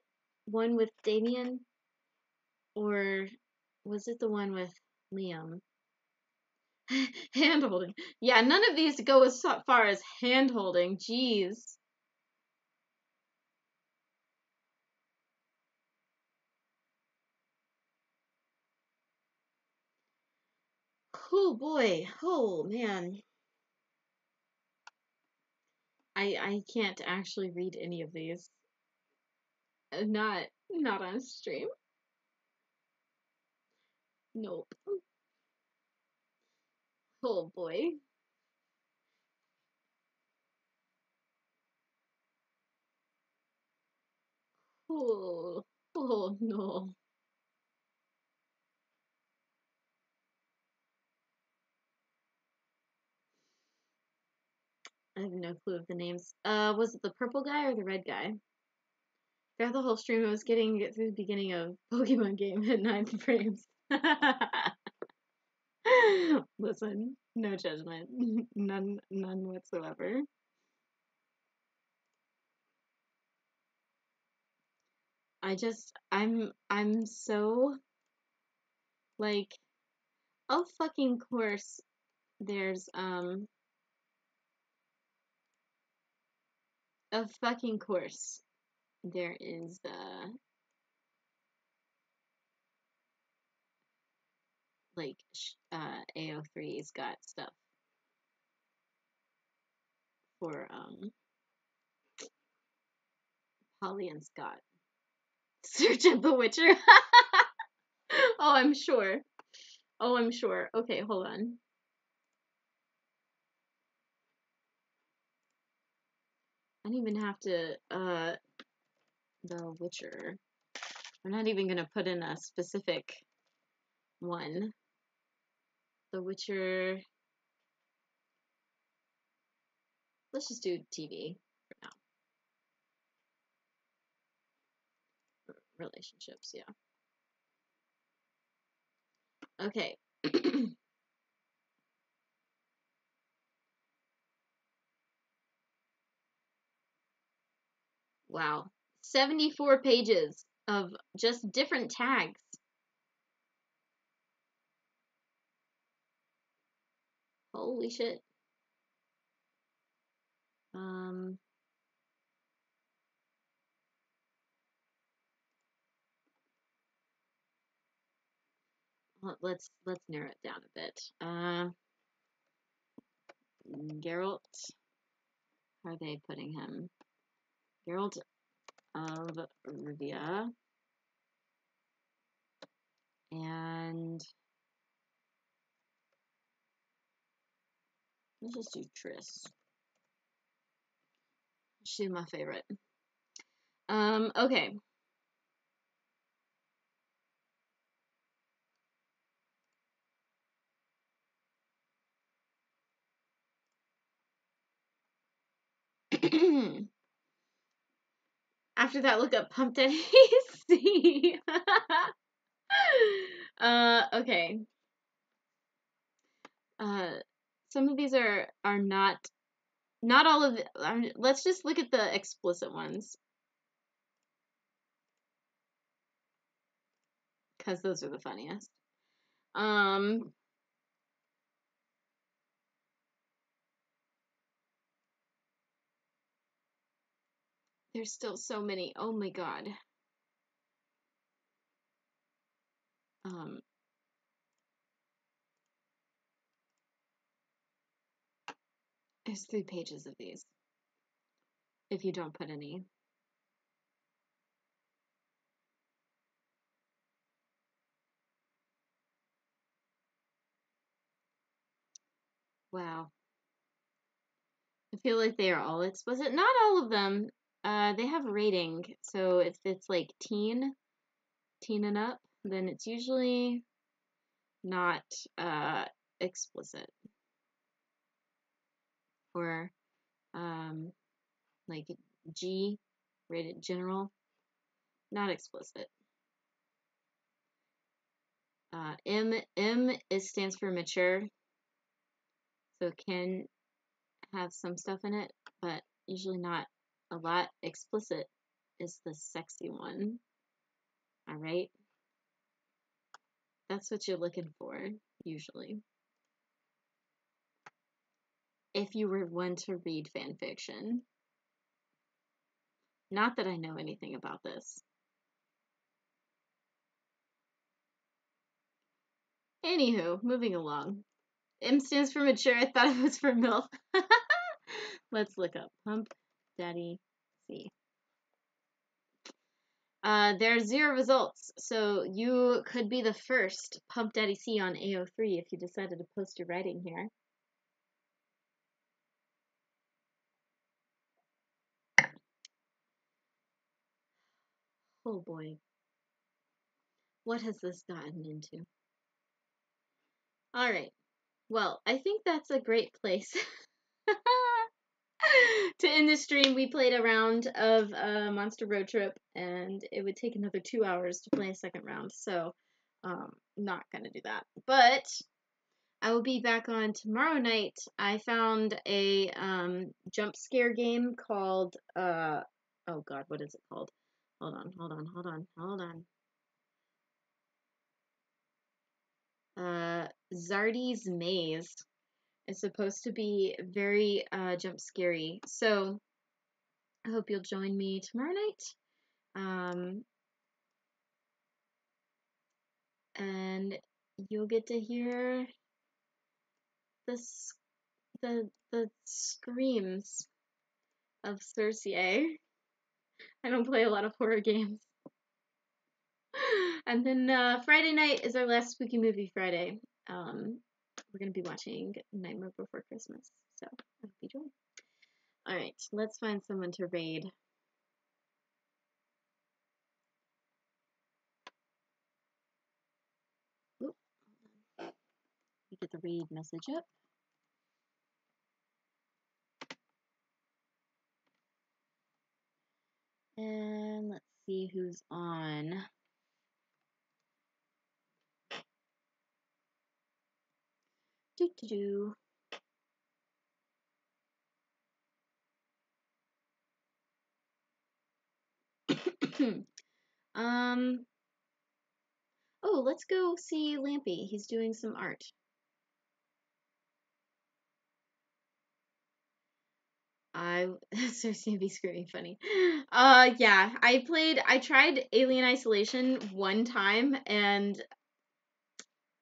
A: one with Damien, or was it the one with Liam? Hand holding. Yeah, none of these go as far as hand holding. Jeez. Oh boy. Oh man. I can't actually read any of these. Not on stream. Nope. Oh boy. Oh. Oh no. I have no clue of the names. Was it the purple guy or the red guy? Throughout the whole stream, I was getting through the beginning of Pokemon game at 9 frames. Listen, no judgment, none whatsoever. I'm so, like, of fucking course, there's, of fucking course, there is, like, AO3's got stuff for, Holly and Scott. Search of The Witcher. Oh, I'm sure. Oh, I'm sure. Okay, hold on. I don't even have to, The Witcher. I'm not even gonna put in a specific one. The Witcher. Let's just do TV for now. Relationships, yeah. Okay. Wow. 74 pages of just different tags. Holy shit. Let's narrow it down a bit. Geralt. How are they putting him? Geralt of Rivia. And let's just do Triss. She's my favorite. Okay. After that, look up Pump Daddy C. Okay. Some of these are not all of the, let's just look at the explicit ones. Because those are the funniest. There's still so many. Oh my god. There's 3 pages of these. If you don't put any. Wow. I feel like they are all explicit. Not all of them. They have a rating. So if it's like teen and up, then it's usually not explicit. Or like G, rated general, not explicit. M stands for mature, so it can have some stuff in it, but usually not a lot. Explicit is the sexy one. All right, that's what you're looking for usually. If you were one to read fan fiction. Not that I know anything about this. Anywho, moving along. M stands for mature. I thought it was for MILF. Let's look up Pump Daddy C. There are 0 results, so you could be the first Pump Daddy C on AO3 if you decided to post your writing here. Oh boy. What has this gotten into? Alright. Well, I think that's a great place to end the stream. We played a round of Monster Road Trip, and it would take another 2 hours to play a second round, so not gonna do that. But I will be back on tomorrow night. I found a jump scare game called oh god, what is it called? Zardy's Maze is supposed to be very jump scary. So I hope you'll join me tomorrow night. And you'll get to hear the screams of Cersei. I don't play a lot of horror games. And then Friday night is our last spooky movie Friday. We're gonna be watching Nightmare Before Christmas. So I hope you join. All right, let's find someone to raid. Oop, get the raid message up. And let's see who's on. Do. um. Oh, let's go see Lampy. He's doing some art. Cersei would be screaming funny. Yeah, I tried Alien Isolation one time and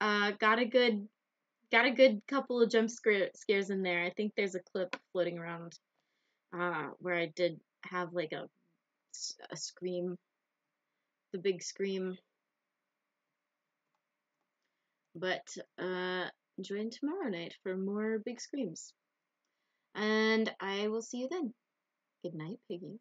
A: got a good couple of jump scares in there. I think there's a clip floating around where I did have like a scream, the big scream. But join tomorrow night for more big screams. And I will see you then. Good night, piggies.